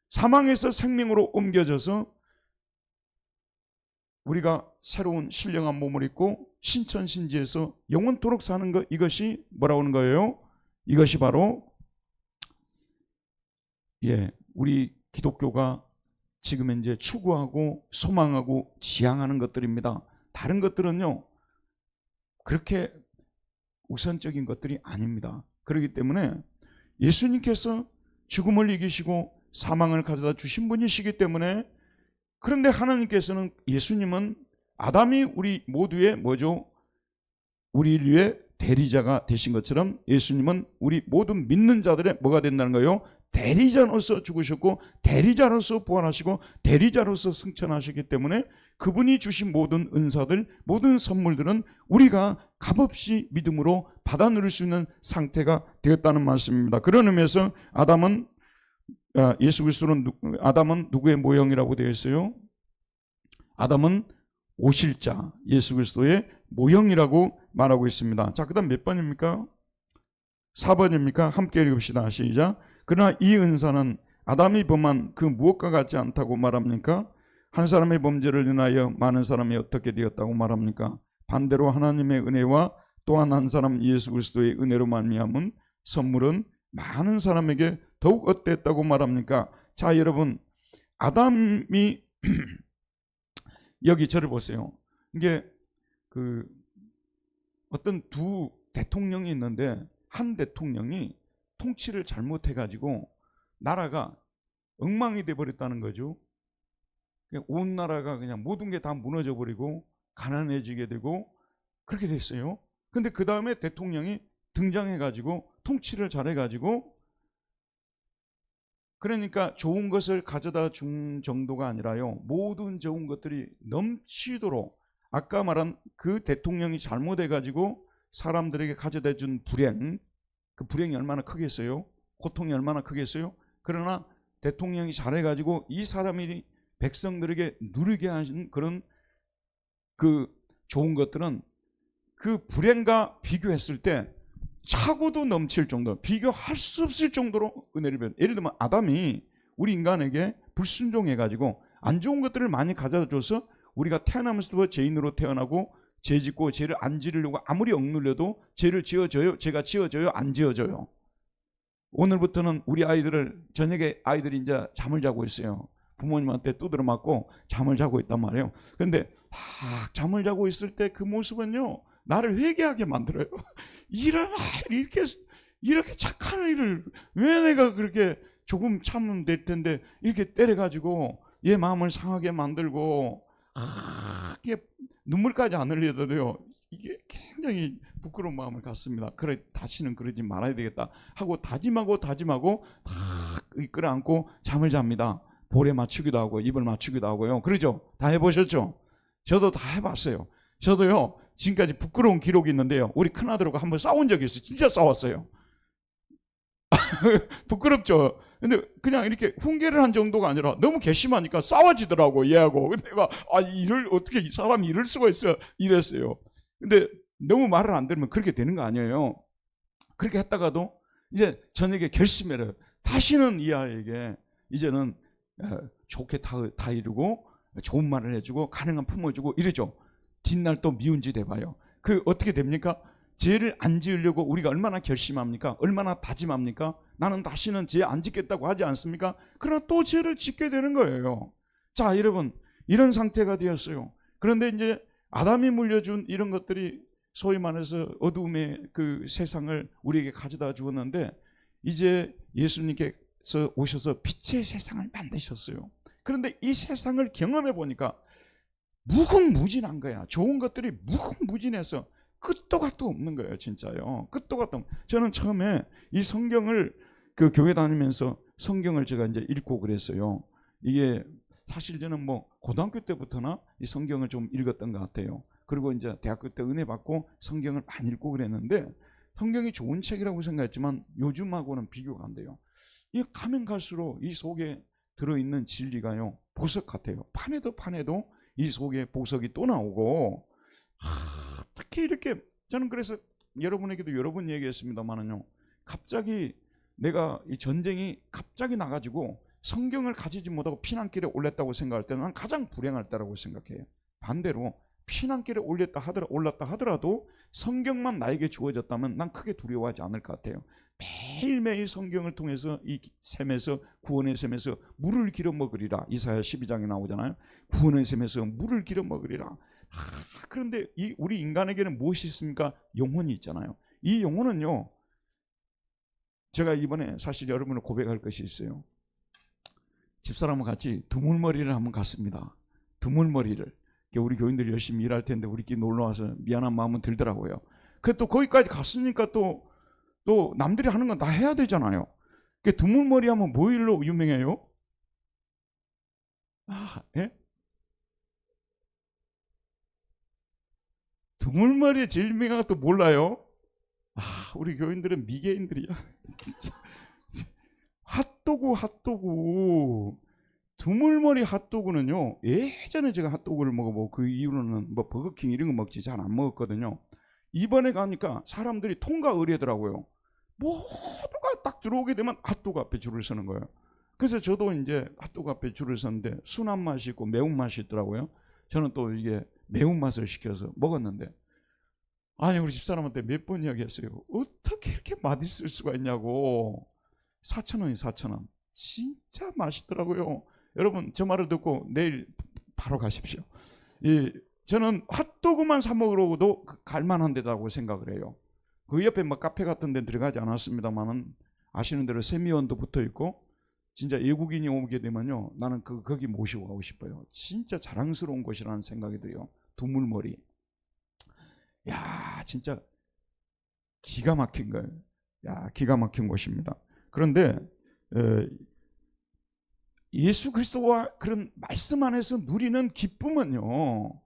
사망에서 생명으로 옮겨져서 우리가 새로운 신령한 몸을 입고 신천신지에서 영원토록 사는 것, 이것이 뭐라고 하는 거예요? 이것이 바로 우리 기독교가 지금 현재 추구하고 소망하고 지향하는 것들입니다. 다른 것들은요 그렇게 우선적인 것들이 아닙니다. 그렇기 때문에 예수님께서 죽음을 이기시고 사망을 가져다 주신 분이시기 때문에, 그런데 하나님께서는, 예수님은 아담이 우리 모두의 뭐죠? 우리 인류의 대리자가 되신 것처럼 예수님은 우리 모든 믿는 자들의 뭐가 된다는 거예요? 대리자로서 죽으셨고 대리자로서 부활하시고 대리자로서 승천하시기 때문에 그분이 주신 모든 은사들, 모든 선물들은 우리가 값없이 믿음으로 받아 누릴 수 있는 상태가 되었다는 말씀입니다. 그런 의미에서 예수 그리스도는 아담은 누구의 모형이라고 되어 있어요? 아담은 오실 자, 예수 그리스도의 모형이라고 말하고 있습니다. 자, 그 다음 몇 번입니까? 4번입니까? 함께 읽읍시다. 시작. 그러나 이 은사는 아담이 범한 그 무엇과 같지 않다고 말합니까? 한 사람의 범죄를 인하여 많은 사람이 어떻게 되었다고 말합니까? 반대로 하나님의 은혜와 또한 한 사람 예수 그리스도의 은혜로 말미암은 선물은 많은 사람에게 더욱 어땠다고 말합니까? 자, 여러분, 아담이 여기 저를 보세요. 이게 어떤 두 대통령이 있는데 한 대통령이 통치를 잘못해가지고 나라가 엉망이 돼버렸다는 거죠. 온 나라가 그냥 모든 게 다 무너져 버리고 가난해지게 되고 그렇게 됐어요. 근데 그 다음에 대통령이 등장해가지고 통치를 잘해가지고 그러니까 좋은 것을 가져다 준 정도가 아니라요, 모든 좋은 것들이 넘치도록, 아까 말한 그 대통령이 잘못해가지고 사람들에게 가져다 준 불행, 그 불행이 얼마나 크겠어요? 고통이 얼마나 크겠어요? 그러나 대통령이 잘해가지고 이 사람이 백성들에게 누리게 하신 그런 그 좋은 것들은 그 불행과 비교했을 때 차고도 넘칠 정도, 비교할 수 없을 정도로 은혜를 베. 예를 들면 아담이 우리 인간에게 불순종해가지고 안 좋은 것들을 많이 가져다줘서 우리가 태어나면서부터 죄인으로 태어나고 죄 짓고 죄를 안 지으려고 아무리 억눌려도 죄를 지어줘요? 죄가 지어져요? 안 지어져요? 오늘부터는 우리 아이들을, 저녁에 아이들이 이제 잠을 자고 있어요. 부모님한테 두드려 맞고 잠을 자고 있단 말이에요. 그런데 잠을 자고 있을 때 그 모습은요, 나를 회개하게 만들어요. 이런 아이, 이렇게 착한 아이를 왜 내가 그렇게 조금 참으면 될 텐데 이렇게 때려가지고 얘 마음을 상하게 만들고, 이게 눈물까지 안 흘려도요, 이게 굉장히 부끄러운 마음을 갖습니다. 그래, 다시는 그러지 말아야 되겠다 하고 다짐하고 탁 끌어안고 잠을 잡니다. 볼에 맞추기도 하고 입을 맞추기도 하고요. 그러죠? 다 해보셨죠? 저도 다 해봤어요. 저도요, 지금까지 부끄러운 기록이 있는데요, 우리 큰아들하고 한번 싸운 적이 있어요. 진짜 싸웠어요. 부끄럽죠. 근데 그냥 이렇게 훈계를 한 정도가 아니라 너무 괘씸하니까 싸워지더라고, 얘하고. 근데 내가 어떻게 이 사람이 이럴 수가 있어, 이랬어요. 근데 너무 말을 안 들으면 그렇게 되는 거 아니에요. 그렇게 했다가도 이제 저녁에 결심해요. 다시는 이 아이에게 이제는 좋게 다 이루고 좋은 말을 해주고 가능한 품어주고 이러죠. 뒷날 또 미운 짓 해봐요. 그 어떻게 됩니까? 죄를 안 지으려고 우리가 얼마나 결심합니까? 얼마나 다짐합니까? 나는 다시는 죄 안 짓겠다고 하지 않습니까? 그러나 또 죄를 짓게 되는 거예요. 자, 여러분, 이런 상태가 되었어요. 그런데 이제 아담이 물려준 이런 것들이 소위 말해서 어둠의 그 세상을 우리에게 가져다 주었는데, 이제 예수님께서 오셔서 빛의 세상을 만드셨어요. 그런데 이 세상을 경험해 보니까 무궁무진한 거야. 좋은 것들이 무궁무진해서 끝도 갓도 없는 거예요, 진짜요. 끝도 갓도 없는. 저는 처음에 이 성경을 그 교회 다니면서 성경을 제가 이제 읽고 그랬어요. 이게 사실 저는 뭐 고등학교 때부터나 이 성경을 좀 읽었던 것 같아요. 그리고 이제 대학교 때 은혜 받고 성경을 많이 읽고 그랬는데, 성경이 좋은 책이라고 생각했지만 요즘하고는 비교가 안 돼요. 이 가면 갈수록 이 속에 들어있는 진리가요, 보석 같아요. 파내도 이 속에 보석이 또 나오고, 특히 이렇게, 저는 그래서 여러분에게도 여러 번 얘기했습니다만은요, 갑자기 내가 이 전쟁이 갑자기 나가지고 성경을 가지지 못하고 피난길에 올랐다고 생각할 때는 난 가장 불행할 때라고 생각해요. 반대로 피난길에 올랐다 하더라도 성경만 나에게 주어졌다면 난 크게 두려워하지 않을 것 같아요. 매일매일 성경을 통해서 이 샘에서, 구원의 샘에서 물을 길어 먹으리라, 이사야 12장에 나오잖아요. 구원의 샘에서 물을 길어 먹으리라. 그런데 우리 인간에게는 무엇이 있습니까? 영혼이 있잖아요. 이 영혼은요, 제가 이번에 사실 여러분을 고백할 것이 있어요. 집사람과 같이 두물머리를 한번 갔습니다. 두물머리를. 우리 교인들이 열심히 일할 텐데 우리끼리 놀러와서 미안한 마음은 들더라고요. 또 거기까지 갔으니까 또 남들이 하는 건 다 해야 되잖아요. 두물머리 하면 뭐 일로 유명해요? 예? 두물머리의 제일 유명한 것도 몰라요? 우리 교인들은 미개인들이야. 핫도그. 두물머리 핫도그는요, 예전에 제가 핫도그를 먹어보고 그 이후로는 뭐 버거킹 이런 거 먹지 잘 안 먹었거든요. 이번에 가니까 사람들이 통과 의례더라고요. 모두가 딱 들어오게 되면 핫도그 앞에 줄을 서는 거예요. 그래서 저도 이제 핫도그 앞에 줄을 섰는데 순한 맛이 있고 매운맛이 있더라고요. 저는 또 이게 매운맛을 시켜서 먹었는데, 아니 우리 집사람한테 몇 번 이야기했어요. 어떻게 이렇게 맛있을 수가 있냐고. 4,000원이 4,000원. 진짜 맛있더라고요. 여러분 저 말을 듣고 내일 바로 가십시오. 저는 핫도그만 사 먹으러도 갈만한 데다고 생각을 해요. 그 옆에 뭐 카페 같은 데 들어가지 않았습니다만은 아시는 대로 세미원도 붙어 있고, 진짜 외국인이 오게 되면요, 나는 거기 모시고 가고 싶어요. 진짜 자랑스러운 곳이라는 생각이 들어요. 두물머리. 야, 진짜 기가 막힌 거예요. 야, 기가 막힌 곳입니다. 그런데 예수 그리스도와 그런 말씀 안에서 누리는 기쁨은요,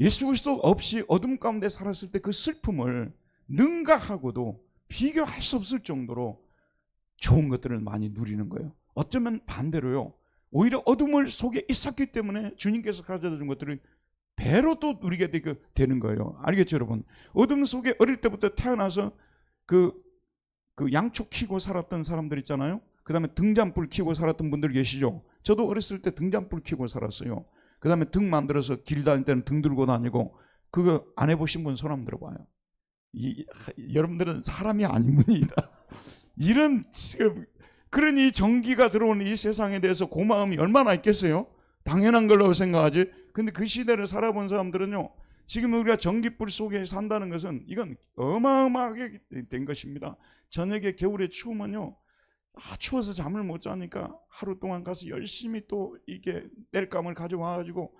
예수 그리스도 없이 어둠 가운데 살았을 때 그 슬픔을 능가하고도 비교할 수 없을 정도로 좋은 것들을 많이 누리는 거예요. 어쩌면 반대로요, 오히려 어둠을 속에 있었기 때문에 주님께서 가져다 준 것들을 배로 또 누리게 되는 거예요. 알겠죠, 여러분? 어둠 속에 어릴 때부터 태어나서 그 양초 키고 살았던 사람들 있잖아요. 그 다음에 등잔불 키고 살았던 분들 계시죠. 저도 어렸을 때 등잔불 키고 살았어요. 그 다음에 등 만들어서 길 다닐 때는 등 들고 다니고. 그거 안 해보신 분 손 한번 들어봐요. 여러분들은 사람이 아닙니다. 이런 지금 그러니 전기가 들어오는 이 세상에 대해서 고마움이 얼마나 있겠어요? 당연한 걸로 생각하지. 근데 그 시대를 살아본 사람들은요, 지금 우리가 전기불 속에 산다는 것은 이건 어마어마하게 된 것입니다. 저녁에 겨울에 추우면요, 추워서 잠을 못 자니까 하루 동안 가서 열심히 또 이게 땔감을 가져와가지고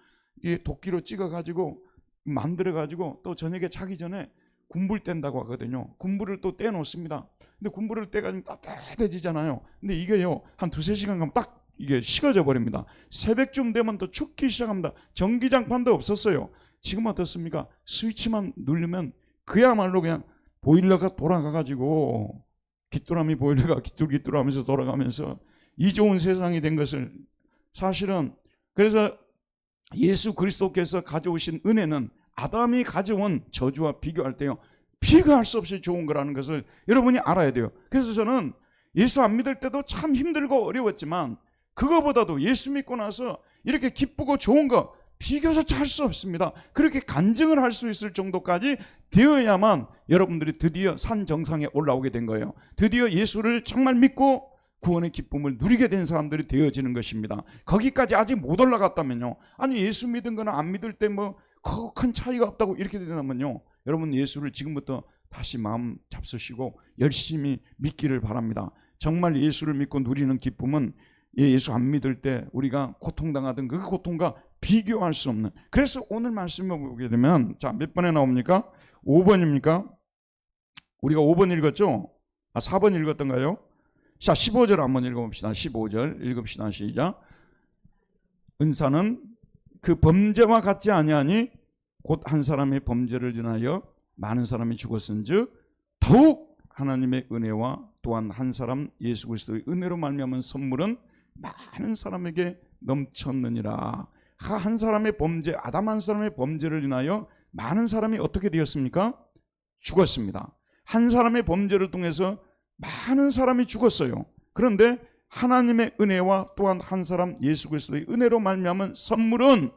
이게 도끼로 찍어가지고 만들어가지고 또 저녁에 자기 전에 군불 뗀다고 하거든요. 군불을 또 떼놓습니다. 근데 군불을 떼가지고 따뜻해지잖아요. 근데 이게요, 한 2-3시간 가면 딱 이게 식어져 버립니다. 새벽쯤 되면 또 춥기 시작합니다. 전기장판도 없었어요. 지금 어떻습니까? 스위치만 누르면 그야말로 그냥 보일러가 돌아가가지고 귀뚜라미 보일러가 기뚤기뚤하면서 돌아가면서 이 좋은 세상이 된 것을, 사실은 그래서 예수 그리스도께서 가져오신 은혜는 아담이 가져온 저주와 비교할 때요, 비교할 수 없이 좋은 거라는 것을 여러분이 알아야 돼요. 그래서 저는 예수 안 믿을 때도 참 힘들고 어려웠지만 그거보다도 예수 믿고 나서 이렇게 기쁘고 좋은 거 비교조차 할 수 없습니다. 그렇게 간증을 할 수 있을 정도까지 되어야만 여러분들이 드디어 산 정상에 올라오게 된 거예요. 드디어 예수를 정말 믿고 구원의 기쁨을 누리게 된 사람들이 되어지는 것입니다. 거기까지 아직 못 올라갔다면요, 아니 예수 믿은 거나 안 믿을 때 뭐 큰 차이가 없다고 이렇게 된다면요, 여러분 예수를 지금부터 다시 마음 잡수시고 열심히 믿기를 바랍니다. 정말 예수를 믿고 누리는 기쁨은 예수 안 믿을 때 우리가 고통당하던 그 고통과 비교할 수 없는. 그래서 오늘 말씀을 보게 되면, 자, 몇 번에 나옵니까? 5번입니까? 우리가 5번 읽었죠? 4번 읽었던가요? 자, 15절 한번 읽어봅시다. 15절 읽읍시다. 시작. 은사는 그 범죄와 같지 아니하니 곧 한 사람의 범죄를 인하여 많은 사람이 죽었은즉 더욱 하나님의 은혜와 또한 한 사람 예수 그리스도의 은혜로 말미암은 선물은 많은 사람에게 넘쳤느니라. 한 사람의 범죄, 아담 한 사람의 범죄를 인하여 많은 사람이 어떻게 되었습니까? 죽었습니다. 한 사람의 범죄를 통해서 많은 사람이 죽었어요. 그런데 하나님의 은혜와 또한 한 사람 예수 그리스도의 은혜로 말미암은 선물은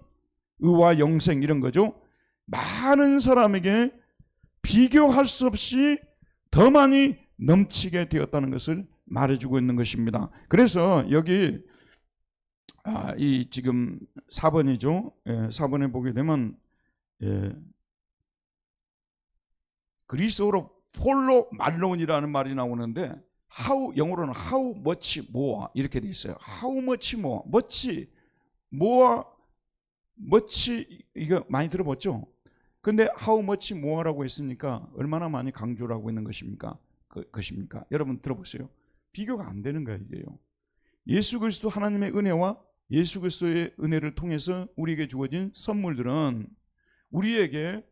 의와 영생, 이런 거죠. 많은 사람에게 비교할 수 없이 더 많이 넘치게 되었다는 것을 말해주고 있는 것입니다. 그래서 여기 이 지금 4번이죠. 4번에 보게 되면 그리스어로 폴로 말론이라는 말이 나오는데 영어로는 how much more 이렇게 돼 있어요. how much more, much 이거 많이 들어봤죠? 근데 how much more라고 했으니까 얼마나 많이 강조를 하고 있는 것입니까? 것입니까? 여러분 들어보세요. 비교가 안 되는 거예요, 이게요. 예수 그리스도 하나님의 은혜와 예수 그리스도의 은혜를 통해서 우리에게 주어진 선물들은 우리에게,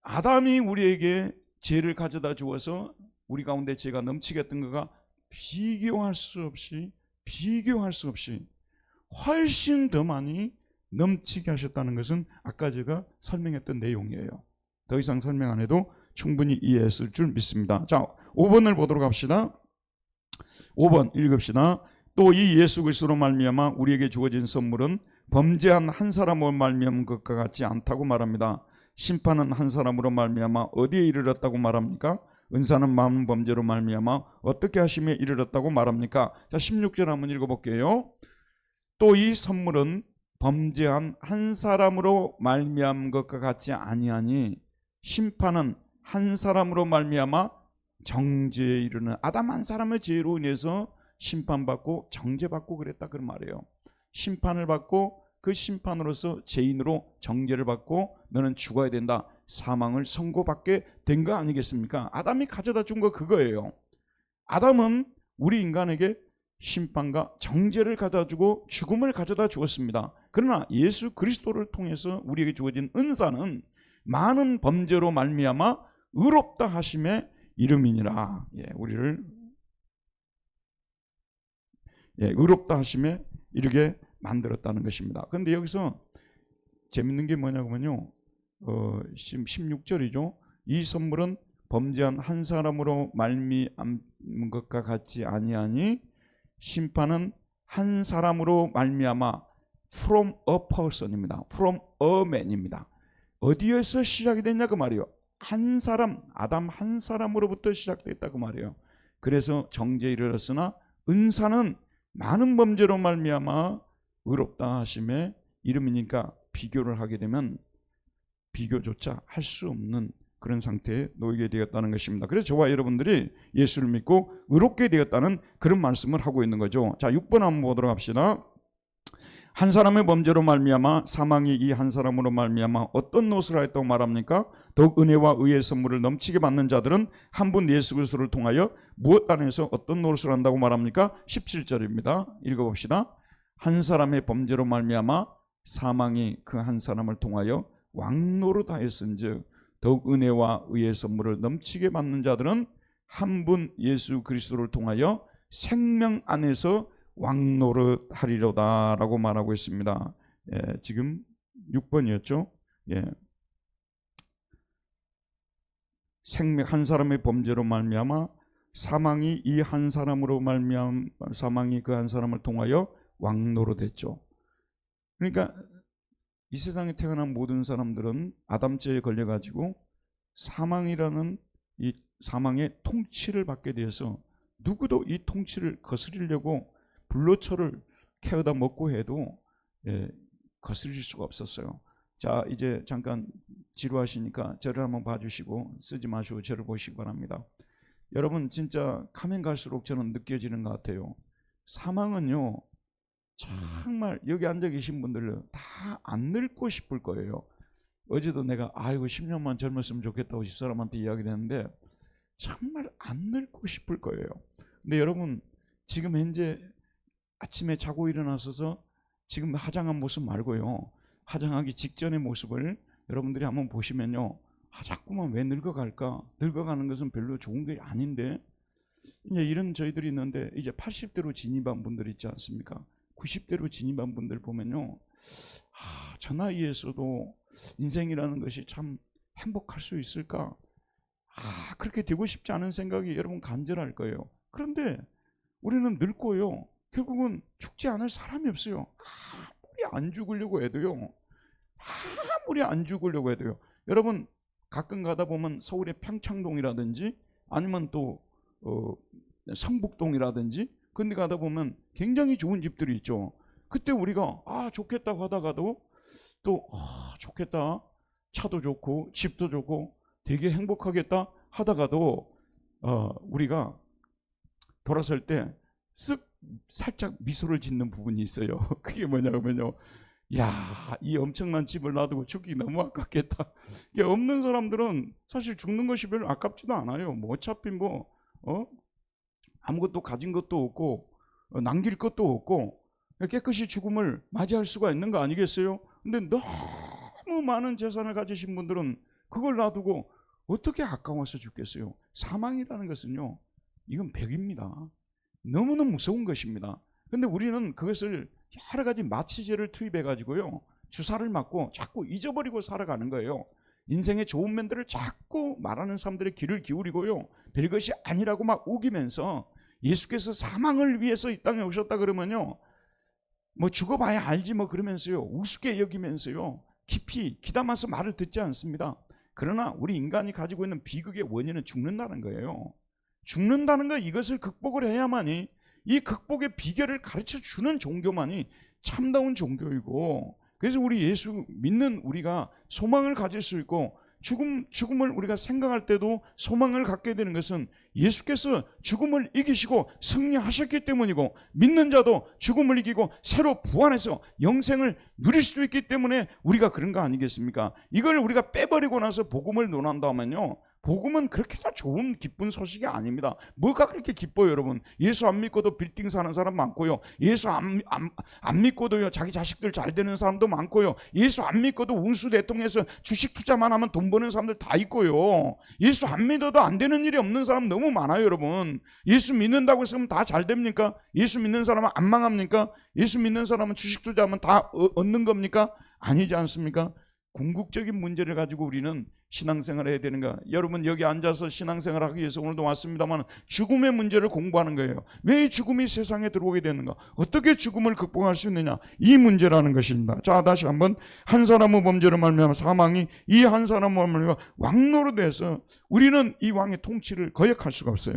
아담이 우리에게 죄를 가져다 주어서 우리 가운데 죄가 넘치게 했던 거가 비교할 수 없이 훨씬 더 많이 넘치게 하셨다는 것은 아까 제가 설명했던 내용이에요. 더 이상 설명 안 해도 충분히 이해했을 줄 믿습니다. 자, 5번을 보도록 합시다. 5번 읽읍시다. 또 이 예수 그리스도로 말미암아 우리에게 주어진 선물은 범죄한 한 사람으로 말미암은 것과 같지 않다고 말합니다. 심판은 한 사람으로 말미암아 어디에 이르렀다고 말합니까? 은사는 많은 범죄로 말미암아 어떻게 하심에 이르렀다고 말합니까? 자, 16절 한번 읽어볼게요. 또 이 선물은 범죄한 한 사람으로 말미암은 것과 같지 아니하니 심판은 한 사람으로 말미암아 정죄에 이르는, 아담 한 사람의 죄로 인해서 심판받고 정죄받고 그랬다, 그런 말이에요. 심판을 받고 그 심판으로서 죄인으로 정죄를 받고 너는 죽어야 된다, 사망을 선고받게 된 거 아니겠습니까? 아담이 가져다 준 거 그거예요. 아담은 우리 인간에게 심판과 정죄를 가져다주고 죽음을 가져다 주었습니다. 그러나 예수 그리스도를 통해서 우리에게 주어진 은사는 많은 범죄로 말미암아 의롭다 하심의 이름이니라. 우리를 의롭다 하심에 이르게 만들었다는 것입니다. 그런데 여기서 재밌는 게 뭐냐면요, 16절이죠. 이 선물은 범죄한 한 사람으로 말미암은 것과 같지 아니하니 심판은 한 사람으로 말미암아 from a person입니다. from a man입니다. 어디에서 시작이 됐냐 그 말이에요. 한 사람, 아담 한 사람으로부터 시작됐다 그 말이에요. 그래서 정죄에 이르렀으나 은사는 많은 범죄로 말미암아 의롭다 하심의 이름이니까 비교를 하게 되면 비교조차 할 수 없는 그런 상태에 놓이게 되었다는 것입니다. 그래서 저와 여러분들이 예수를 믿고 의롭게 되었다는 그런 말씀을 하고 있는 거죠. 자, 6번 한번 보도록 합시다. 한 사람의 범죄로 말미암아 사망이 이 한 사람으로 말미암아 어떤 노릇을 하였다고 말합니까? 더욱 은혜와 의의 선물을 넘치게 받는 자들은 한 분 예수 그리스도를 통하여 무엇 안에서 어떤 노릇을 한다고 말합니까? 17절입니다. 읽어봅시다. 한 사람의 범죄로 말미암아 사망이 그 한 사람을 통하여 왕노릇 하였은즉 더욱 은혜와 의의 선물을 넘치게 받는 자들은 한 분 예수 그리스도를 통하여 생명 안에서 왕노릇 하리로다 라고 말하고 있습니다. 지금 6번이었죠. 생명 한 사람의 범죄로 말미암아 사망이 이 한 사람으로 말미암아 사망이 그 한 사람을 통하여 왕노릇했죠. 그러니까 이 세상에 태어난 모든 사람들은 아담죄에 걸려가지고 사망이라는 이 사망의 통치를 받게 되어서 누구도 이 통치를 거스리려고 불로초를 캐어다 먹고 해도 거스릴 수가 없었어요. 자, 이제 잠깐 지루하시니까 저를 한번 봐주시고 쓰지 마시고 저를 보시기 바랍니다. 여러분 진짜 가면 갈수록 저는 느껴지는 것 같아요. 사망은요 정말 여기 앉아 계신 분들은 다 안 늙고 싶을 거예요. 어제도 내가 아이고 10년만 젊었으면 좋겠다고 집사람한테 이야기를 했는데 정말 안 늙고 싶을 거예요. 근데 여러분 지금 현재 아침에 자고 일어나셔서 지금 화장한 모습 말고요, 화장하기 직전의 모습을 여러분들이 한번 보시면요, 자꾸만 왜 늙어갈까? 늙어가는 것은 별로 좋은 게 아닌데, 이제 이런 저희들이 있는데 이제 80대로 진입한 분들 있지 않습니까? 90대로 진입한 분들 보면요, 저 나이에서도 인생이라는 것이 참 행복할 수 있을까? 그렇게 되고 싶지 않은 생각이 여러분 간절할 거예요. 그런데 우리는 늙고요, 결국은 죽지 않을 사람이 없어요. 아무리 안 죽으려고 해도요. 여러분 가끔 가다 보면 서울의 평창동이라든지 아니면 또 성북동이라든지 그런 데 가다 보면 굉장히 좋은 집들이 있죠. 그때 우리가 좋겠다고 하다가도 또 좋겠다, 차도 좋고 집도 좋고 되게 행복하겠다 하다가도 우리가 돌아설 때 쓱 살짝 미소를 짓는 부분이 있어요. 그게 뭐냐면요, 야, 이 엄청난 집을 놔두고 죽기 너무 아깝겠다. 이게 없는 사람들은 사실 죽는 것이 별로 아깝지도 않아요. 뭐 어차피 아무것도 가진 것도 없고 남길 것도 없고 깨끗이 죽음을 맞이할 수가 있는 거 아니겠어요? 근데 너무 많은 재산을 가지신 분들은 그걸 놔두고 어떻게 아까워서 죽겠어요? 사망이라는 것은요, 이건 벽입니다. 너무너무 무서운 것입니다. 근데 우리는 그것을 여러 가지 마취제를 투입해 가지고요, 주사를 맞고 자꾸 잊어버리고 살아가는 거예요. 인생의 좋은 면들을 자꾸 말하는 사람들의 귀를 기울이고요, 별것이 아니라고 막 우기면서 예수께서 사망을 위해서 이 땅에 오셨다 그러면요, 뭐 죽어봐야 알지 뭐 그러면서요, 우습게 여기면서요 깊이 귀담아서 말을 듣지 않습니다. 그러나 우리 인간이 가지고 있는 비극의 원인은 죽는다는 거예요. 죽는다는 거, 이것을 극복을 해야만이, 이 극복의 비결을 가르쳐 주는 종교만이 참다운 종교이고, 그래서 우리 예수 믿는 우리가 소망을 가질 수 있고 죽음을 우리가 생각할 때도 소망을 갖게 되는 것은 예수께서 죽음을 이기시고 승리하셨기 때문이고, 믿는 자도 죽음을 이기고 새로 부활해서 영생을 누릴 수 있기 때문에 우리가 그런 거 아니겠습니까? 이걸 우리가 빼버리고 나서 복음을 논한다면요, 복음은 그렇게 다 좋은 기쁜 소식이 아닙니다. 뭐가 그렇게 기뻐요, 여러분? 예수 안 믿고도 빌딩 사는 사람 많고요. 예수 안 믿고도요, 자기 자식들 잘 되는 사람도 많고요. 예수 안 믿고도 운수 대통해서 주식 투자만 하면 돈 버는 사람들 다 있고요. 예수 안 믿어도 안 되는 일이 없는 사람 너무 많아요, 여러분. 예수 믿는다고 해서 다 잘 됩니까? 예수 믿는 사람은 안 망합니까? 예수 믿는 사람은 주식 투자하면 다 얻는 겁니까? 아니지 않습니까? 궁극적인 문제를 가지고 우리는 신앙생활을 해야 되는가? 여러분 여기 앉아서 신앙생활을 하기 위해서 오늘도 왔습니다만 죽음의 문제를 공부하는 거예요. 왜 죽음이 세상에 들어오게 되는가? 어떻게 죽음을 극복할 수 있느냐? 이 문제라는 것입니다. 자, 다시 한번 한 사람의 범죄로 말미암아 사망이 이 한 사람의 말미암아 왕노로 돼서 우리는 이 왕의 통치를 거역할 수가 없어요.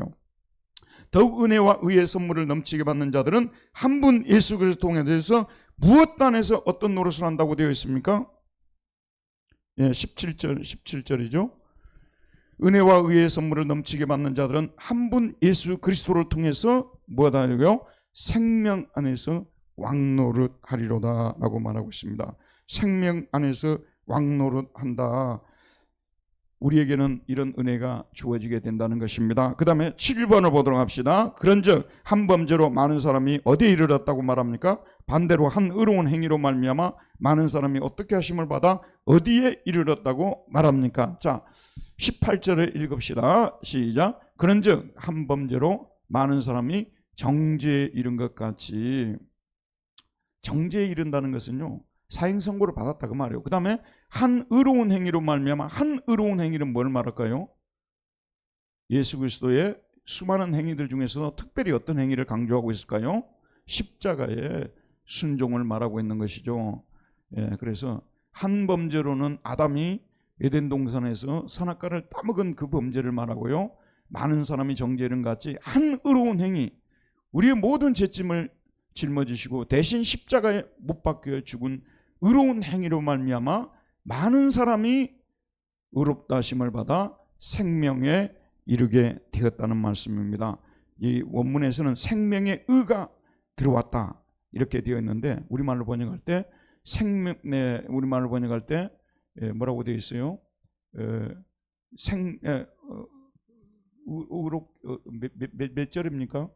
더욱 은혜와 의의 선물을 넘치게 받는 자들은 한 분 예수 그리스도 통해서 무엇 단에서 어떤 노릇을 한다고 되어 있습니까? 예, 17절이죠. 은혜와 의의 선물을 넘치게 받는 자들은 한 분 예수 그리스도를 통해서 무엇 하려고요? 생명 안에서 왕노릇 하리로다 라고 말하고 있습니다. 생명 안에서 왕노릇 한다. 우리에게는 이런 은혜가 주어지게 된다는 것입니다. 그 다음에 7번을 보도록 합시다. 그런즉 한 범죄로 많은 사람이 어디에 이르렀다고 말합니까? 반대로 한 의로운 행위로 말미암아 많은 사람이 어떻게 하심을 받아 어디에 이르렀다고 말합니까? 자, 18절을 읽읍시다. 시작. 그런즉 한 범죄로 많은 사람이 정죄에 이른 것 같이. 정죄에 이른다는 것은요, 사형선고를 받았다 그 말이에요. 그 다음에 한 의로운 행위로 말미암아, 한 의로운 행위는 뭘 말할까요? 예수 그리스도의 수많은 행위들 중에서 특별히 어떤 행위를 강조하고 있을까요? 십자가의 순종을 말하고 있는 것이죠. 예, 그래서 한 범죄로는 아담이 에덴 동산에서 선악과를 따먹은 그 범죄를 말하고요, 많은 사람이 정죄를 같이 한 의로운 행위, 우리의 모든 죄짐을 짊어지시고 대신 십자가에 못 박혀 죽은 의로운 행위로 말미암아 많은 사람이 의롭다 하심을 받아 생명에 이르게 되었다는 말씀입니다. 이 원문에서는 생명의 의가 들어왔다 이렇게 되어 있는데 우리말로 번역할 때 우리말로 번역할 때 뭐라고 되어 있어요? 몇 절입니까?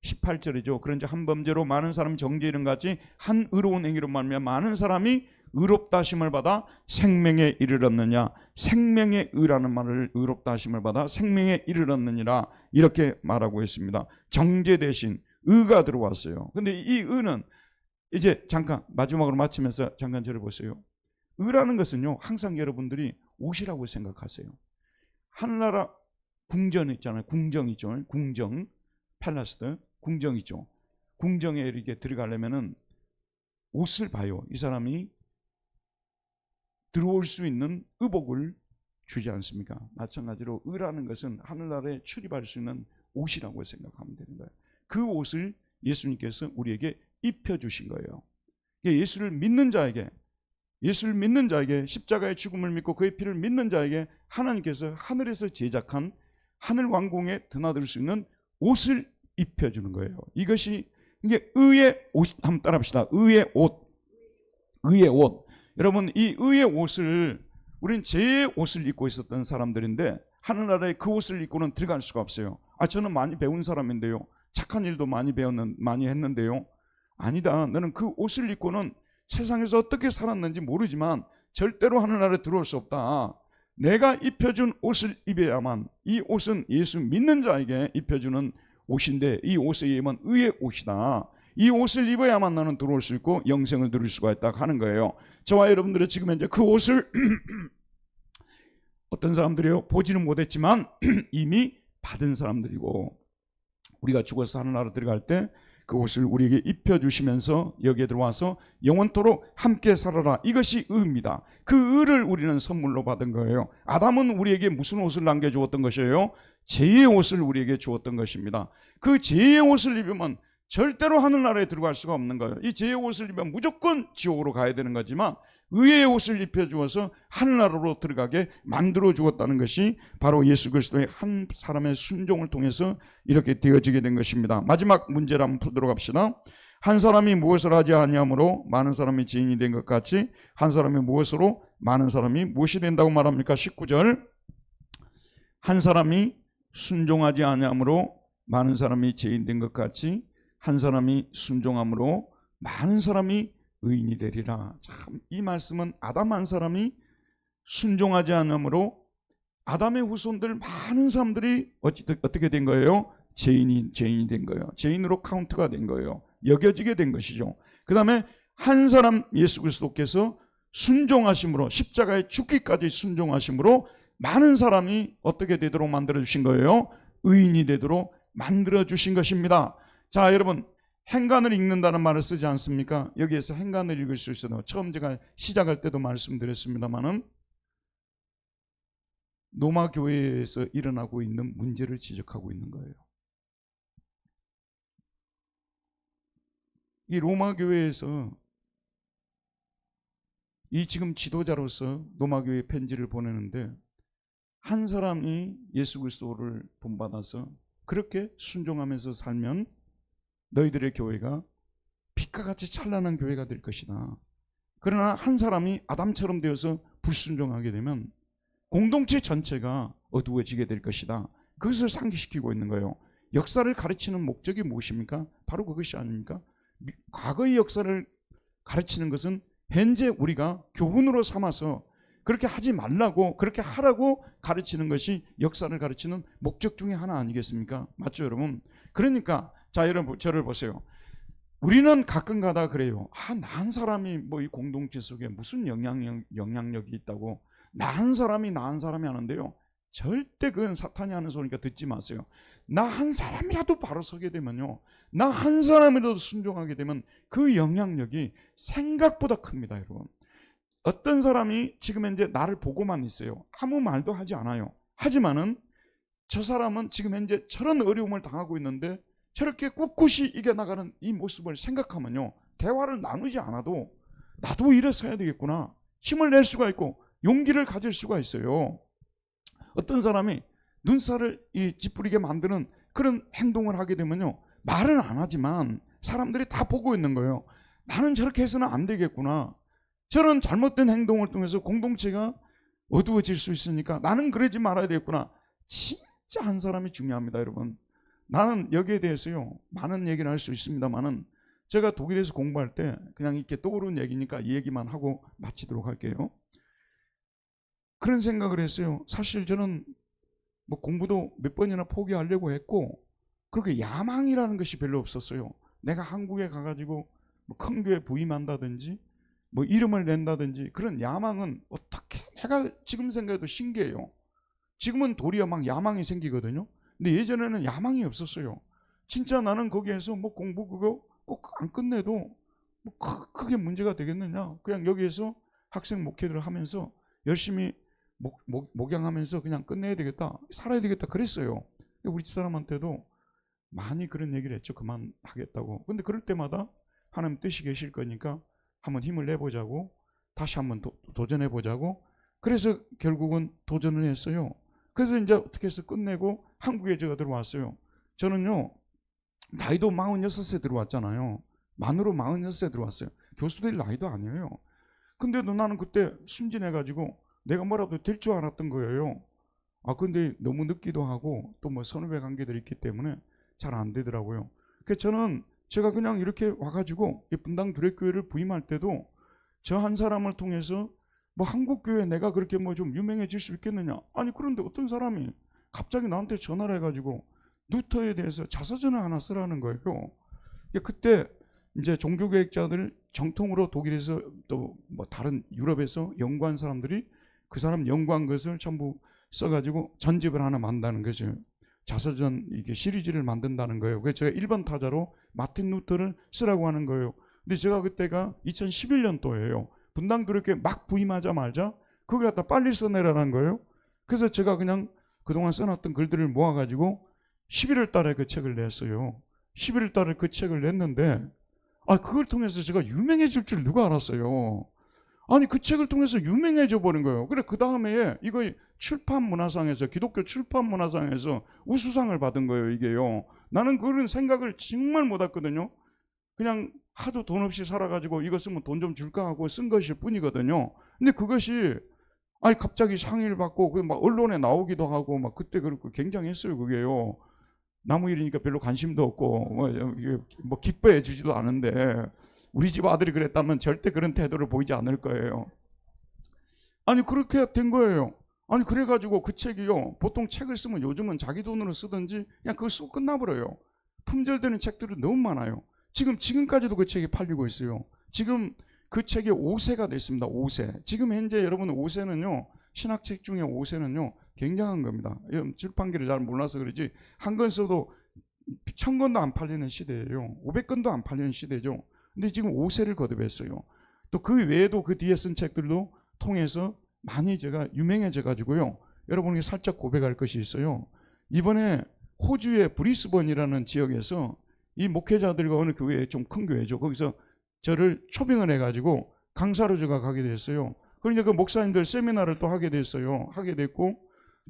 18절이죠. 그런지 한 범죄로 많은 사람이 정죄에 이른 같이 한 의로운 행위로 말미암아 많은 사람이 의롭다 하심을 받아 생명에 이르렀느냐. 생명의 의라는 말을 의롭다 하심을 받아 생명에 이르렀느니라 이렇게 말하고 있습니다. 정죄 대신 의가 들어왔어요. 근데 이 의는 이제 잠깐 마지막으로 마치면서 잠깐 저를 보세요. 의라는 것은요, 항상 여러분들이 옷이라고 생각하세요. 하늘나라 궁전 있잖아요. 궁정 있죠. 궁정, 팰라스, 궁정 있죠. 궁정에 이렇게 들어가려면은 옷을 봐요. 이 사람이 들어올 수 있는 의복을 주지 않습니까? 마찬가지로 의라는 것은 하늘나라에 출입할 수 있는 옷이라고 생각하면 되는 거예요. 그 옷을 예수님께서 우리에게 입혀주신 거예요. 예수를 믿는 자에게 십자가의 죽음을 믿고 그의 피를 믿는 자에게 하나님께서 하늘에서 제작한 하늘 왕궁에 드나들 수 있는 옷을 입혀주는 거예요. 이것이 이게 의의 옷, 한번 따라합시다. 의의 옷. 여러분, 이 의의 옷을 우리는 죄의 옷을 입고 있었던 사람들인데 하늘나라에 그 옷을 입고는 들어갈 수가 없어요. 저는 많이 배운 사람인데요. 착한 일도 많이 했는데요. 아니다. 너는 그 옷을 입고는 세상에서 어떻게 살았는지 모르지만 절대로 하늘나라에 들어올 수 없다. 내가 입혀준 옷을 입어야만, 이 옷은 예수 믿는 자에게 입혀주는 옷인데 이 옷에 의하면 의의 옷이다. 이 옷을 입어야만 나는 들어올 수 있고 영생을 누릴 수가 있다 하는 거예요. 저와 여러분들은 지금 현재 그 옷을 어떤 사람들이요, 보지는 못했지만 이미 받은 사람들이고, 우리가 죽어서 하늘나라 들어갈 때 그 옷을 우리에게 입혀주시면서 여기에 들어와서 영원토록 함께 살아라. 이것이 의입니다. 그 의를 우리는 선물로 받은 거예요. 아담은 우리에게 무슨 옷을 남겨주었던 것이에요? 죄의 옷을 우리에게 주었던 것입니다. 그 죄의 옷을 입으면 절대로 하늘나라에 들어갈 수가 없는 거예요. 이 죄의 옷을 입으면 무조건 지옥으로 가야 되는 거지만 의의 옷을 입혀주어서 하늘나라로 들어가게 만들어 주었다는 것이 바로 예수 그리스도의 한 사람의 순종을 통해서 이렇게 되어지게 된 것입니다. 마지막 문제를 한번 풀도록 합시다. 한 사람이 무엇을 하지 아니하므로 많은 사람이 죄인이 된 것 같이 한 사람이 무엇으로 많은 사람이 무엇이 된다고 말합니까? 19절 한 사람이 순종하지 아니함으로 많은 사람이 죄인 된 것 같이 한 사람이 순종함으로 많은 사람이 의인이 되리라. 참, 이 말씀은 아담 한 사람이 순종하지 않으므로 아담의 후손들 많은 사람들이 어떻게 된 거예요? 죄인이 된 거예요. 죄인으로 카운트가 된 거예요. 여겨지게 된 것이죠. 그 다음에 한 사람 예수 그리스도께서 순종하심으로 십자가에 죽기까지 순종하심으로 많은 사람이 어떻게 되도록 만들어 주신 거예요? 의인이 되도록 만들어 주신 것입니다. 자, 여러분, 행간을 읽는다는 말을 쓰지 않습니까? 여기에서 행간을 읽을 수 있어요. 처음 제가 시작할 때도 말씀드렸습니다만은 로마 교회에서 일어나고 있는 문제를 지적하고 있는 거예요. 이 로마 교회에서 이 지금 지도자로서 로마 교회에 편지를 보내는데 한 사람이 예수 그리스도를 본받아서 그렇게 순종하면서 살면 너희들의 교회가 빛과 같이 찬란한 교회가 될 것이다. 그러나 한 사람이 아담처럼 되어서 불순종하게 되면 공동체 전체가 어두워지게 될 것이다. 그것을 상기시키고 있는 거예요. 역사를 가르치는 목적이 무엇입니까? 바로 그것이 아닙니까? 과거의 역사를 가르치는 것은 현재 우리가 교훈으로 삼아서 그렇게 하지 말라고, 그렇게 하라고 가르치는 것이 역사를 가르치는 목적 중에 하나 아니겠습니까? 맞죠, 여러분? 그러니까 자, 여러분 저를 보세요. 우리는 가끔 가다 그래요. 나 한 사람이 뭐 이 공동체 속에 무슨 영향력이 있다고. 나 한 사람이 하는데요. 절대 그건 사탄이 하는 소리니까 듣지 마세요. 나 한 사람이라도 바로 서게 되면요. 나 한 사람이라도 순종하게 되면 그 영향력이 생각보다 큽니다, 여러분. 어떤 사람이 지금 현재 나를 보고만 있어요. 아무 말도 하지 않아요. 하지만은 저 사람은 지금 현재 저런 어려움을 당하고 있는데 저렇게 꿋꿋이 이겨나가는 이 모습을 생각하면요. 대화를 나누지 않아도 나도 일어서야 되겠구나. 힘을 낼 수가 있고 용기를 가질 수가 있어요. 어떤 사람이 눈살을 찌푸리게 만드는 그런 행동을 하게 되면요. 말은 안 하지만 사람들이 다 보고 있는 거예요. 나는 저렇게 해서는 안 되겠구나. 저런 잘못된 행동을 통해서 공동체가 어두워질 수 있으니까 나는 그러지 말아야 되겠구나. 진짜 한 사람이 중요합니다, 여러분. 나는 여기에 대해서요 많은 얘기를 할 수 있습니다만은 제가 독일에서 공부할 때 그냥 이렇게 떠오르는 얘기니까 이 얘기만 하고 마치도록 할게요. 그런 생각을 했어요. 사실 저는 뭐 공부도 몇 번이나 포기하려고 했고 그렇게 야망이라는 것이 별로 없었어요. 내가 한국에 가가지고 뭐 큰 교회 부임한다든지 뭐 이름을 낸다든지 그런 야망은 어떻게 내가 지금 생각해도 신기해요. 지금은 도리어 막 야망이 생기거든요. 근데 예전에는 야망이 없었어요. 진짜 나는 거기에서 뭐 공부 그거 꼭 안 끝내도 뭐 크게 문제가 되겠느냐. 그냥 여기에서 학생 목회를 하면서 열심히 목양하면서 그냥 끝내야 되겠다. 살아야 되겠다. 그랬어요. 우리 집사람한테도 많이 그런 얘기를 했죠. 그만하겠다고. 근데 그럴 때마다 하나님 뜻이 계실 거니까 한번 힘을 내보자고 다시 한번 도전해보자고 그래서 결국은 도전을 했어요. 그래서 이제 어떻게 해서 끝내고 한국에 제가 들어왔어요. 저는요 나이도 46세 들어왔잖아요. 만으로 46세 들어왔어요. 교수들 나이도 아니에요. 근데도 나는 그때 순진해가지고 내가 뭐라도 될 줄 알았던 거예요. 근데 너무 늦기도 하고 또 뭐 선후배 관계들이 있기 때문에 잘 안 되더라고요. 그래서 저는 제가 그냥 이렇게 와가지고 분당 두레교회를 부임할 때도 저 한 사람을 통해서 뭐 한국교회 내가 그렇게 뭐 좀 유명해질 수 있겠느냐. 아니 그런데 어떤 사람이 갑자기 나한테 전화를 해가지고 루터에 대해서 자서전을 하나 쓰라는 거예요. 그때 이제 종교개혁자들 정통으로 독일에서 또 뭐 다른 유럽에서 연구한 사람들이 그 사람 연구한 것을 전부 써가지고 전집을 하나 만다는 거죠. 자서전 이게 시리즈를 만든다는 거예요. 그래서 제가 1번 타자로 마틴 루터를 쓰라고 하는 거예요. 근데 제가 그때가 2011년도예요. 분당 그렇게 막 부임하자마자 그걸 갖다 빨리 써내라는 거예요. 그래서 제가 그냥 그동안 써놨던 글들을 모아가지고 11월 달에 그 책을 냈어요. 11월 달에 그 책을 냈는데 그걸 통해서 제가 유명해질 줄 누가 알았어요. 아니 그 책을 통해서 유명해져 버린 거예요. 그래 그 다음에 이거 출판문화상에서 기독교 출판문화상에서 우수상을 받은 거예요. 이게요. 나는 그런 생각을 정말 못 했거든요. 그냥 하도 돈 없이 살아가지고 이거 쓰면 돈 좀 줄까 하고 쓴 것일 뿐이거든요. 근데 그것이 아니 갑자기 상의를 받고 그 막 언론에 나오기도 하고 막 그때 그렇고 굉장했어요. 그게요. 나무 일이니까 별로 관심도 없고 뭐 기뻐해 주지도 않은데 우리 집 아들이 그랬다면 절대 그런 태도를 보이지 않을 거예요. 아니 그렇게 된 거예요. 아니 그래가지고 그 책이요. 보통 책을 쓰면 요즘은 자기 돈으로 쓰든지 그냥 그거 쓰고 끝나버려요. 품절되는 책들은 너무 많아요. 지금까지도 그 책이 팔리고 있어요. 지금 그 책이 5세가 됐습니다. 5세. 지금 현재 여러분 5세는요. 신학책 중에 5세는요. 굉장한 겁니다. 출판기를 잘 몰라서 그러지 한 권 써도 1000권도 안 팔리는 시대예요. 500권도 안 팔리는 시대죠. 근데 지금 5세를 거듭했어요. 또 그 외에도 그 뒤에 쓴 책들도 통해서 많이 제가 유명해져 가지고요. 여러분에게 살짝 고백할 것이 있어요. 이번에 호주의 브리스번이라는 지역에서 이 목회자들과 어느 교회에 좀 큰 교회죠. 거기서 저를 초빙을 해가지고 강사로 제가 가게 됐어요. 그러니까 그 목사님들 세미나를 또 하게 됐어요. 하게 됐고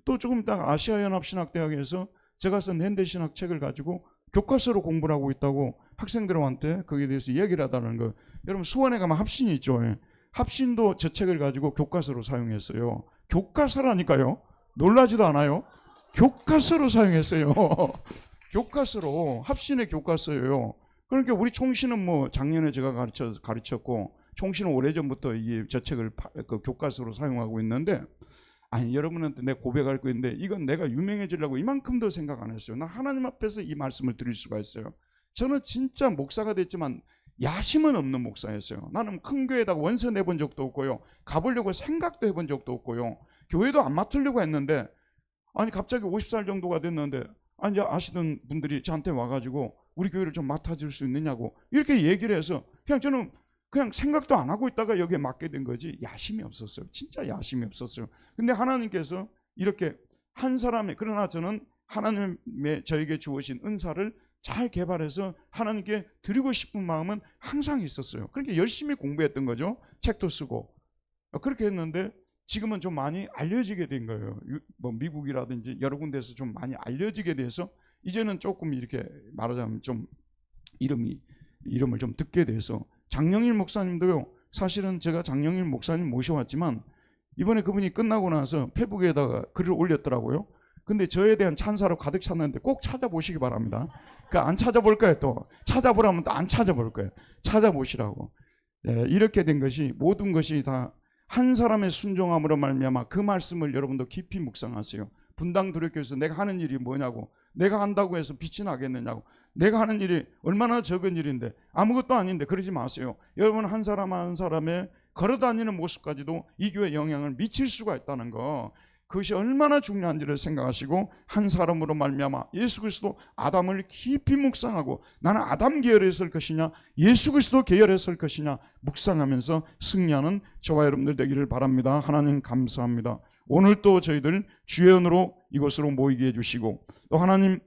또 조금 있다가 아시아연합신학대학에서 제가 쓴 현대신학 책을 가지고 교과서로 공부를 하고 있다고 학생들한테 거기에 대해서 이야기를 하다는 거. 여러분 수원에 가면 합신이 있죠. 합신도 저 책을 가지고 교과서로 사용했어요. 교과서라니까요. 놀라지도 않아요. 교과서로 사용했어요. 교과서로 합신의 교과서예요. 그러니까 우리 총신은 뭐 작년에 제가 가르쳤고 총신은 오래전부터 저 책을 그 교과서로 사용하고 있는데 아니 여러분한테 내가 고백할 거 있는데 이건 내가 유명해지려고 이만큼도 생각 안 했어요. 나 하나님 앞에서 이 말씀을 드릴 수가 있어요. 저는 진짜 목사가 됐지만 야심은 없는 목사였어요. 나는 큰 교회에다가 원서 내본 적도 없고요. 가보려고 생각도 해본 적도 없고요. 교회도 안 맡으려고 했는데 아니 갑자기 50살 정도가 됐는데 아니 아시던 분들이 저한테 와가지고 우리 교회를 좀 맡아줄 수 있느냐고 이렇게 얘기를 해서 그냥 저는 그냥 생각도 안 하고 있다가 여기에 맡게 된 거지 야심이 없었어요. 진짜 야심이 없었어요. 근데 하나님께서 이렇게 한 사람의 그러나 저는 하나님의 저에게 주어진 은사를 잘 개발해서 하나님께 드리고 싶은 마음은 항상 있었어요. 그렇게 열심히 공부했던 거죠. 책도 쓰고 그렇게 했는데 지금은 좀 많이 알려지게 된 거예요. 뭐 미국이라든지 여러 군데에서 좀 많이 알려지게 돼서 이제는 조금 이렇게 말하자면 좀 이름을 좀 듣게 돼서 장영일 목사님도요. 사실은 제가 장영일 목사님 모셔왔지만 이번에 그분이 끝나고 나서 페북에다가 글을 올렸더라고요. 근데 저에 대한 찬사로 가득 찼는데 꼭 찾아보시기 바랍니다. 그러니까 안 찾아볼 거예요. 또 찾아보라면 또 안 찾아볼 거예요. 찾아보시라고. 네, 이렇게 된 것이 모든 것이 다 한 사람의 순종함으로 말미암아 그 말씀을 여러분도 깊이 묵상하세요. 분당 두렵교에서 내가 하는 일이 뭐냐고, 내가 한다고 해서 빛이 나겠느냐고, 내가 하는 일이 얼마나 적은 일인데 아무것도 아닌데 그러지 마세요. 여러분 한 사람 한 사람의 걸어다니는 모습까지도 이 교회에 영향을 미칠 수가 있다는 거, 그것이 얼마나 중요한지를 생각하시고 한 사람으로 말미암아 예수 그리스도 아담을 깊이 묵상하고 나는 아담 계열에 설 것이냐 예수 그리스도 계열에 설 것이냐 묵상하면서 승리하는 저와 여러분들 되기를 바랍니다. 하나님 감사합니다. 오늘 또 저희들 주의 은혜로 이곳으로 모이게 해주시고 또 하나님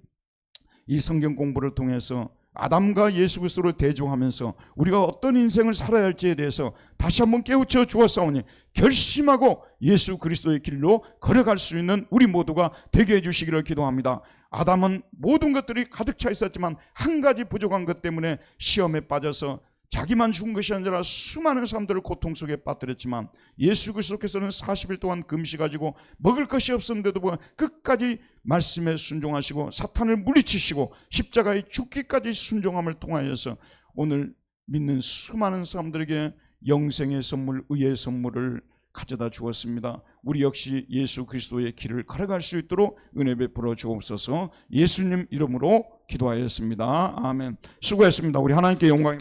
이 성경 공부를 통해서 아담과 예수 그리스도를 대조하면서 우리가 어떤 인생을 살아야 할지에 대해서 다시 한번 깨우쳐 주었사오니 결심하고 예수 그리스도의 길로 걸어갈 수 있는 우리 모두가 되게 해주시기를 기도합니다. 아담은 모든 것들이 가득 차 있었지만 한 가지 부족한 것 때문에 시험에 빠져서 자기만 죽은 것이 아니라 수많은 사람들을 고통 속에 빠뜨렸지만 예수 그리스도께서는 40일 동안 금식하시고 먹을 것이 없었는데도 끝까지 말씀에 순종하시고 사탄을 물리치시고 십자가에 죽기까지 순종함을 통하여서 오늘 믿는 수많은 사람들에게 영생의 선물, 의의 선물을 가져다 주었습니다. 우리 역시 예수 그리스도의 길을 걸어갈 수 있도록 은혜 베풀어 주옵소서. 예수님 이름으로 기도하였습니다. 아멘. 수고했습니다. 우리 하나님께 영광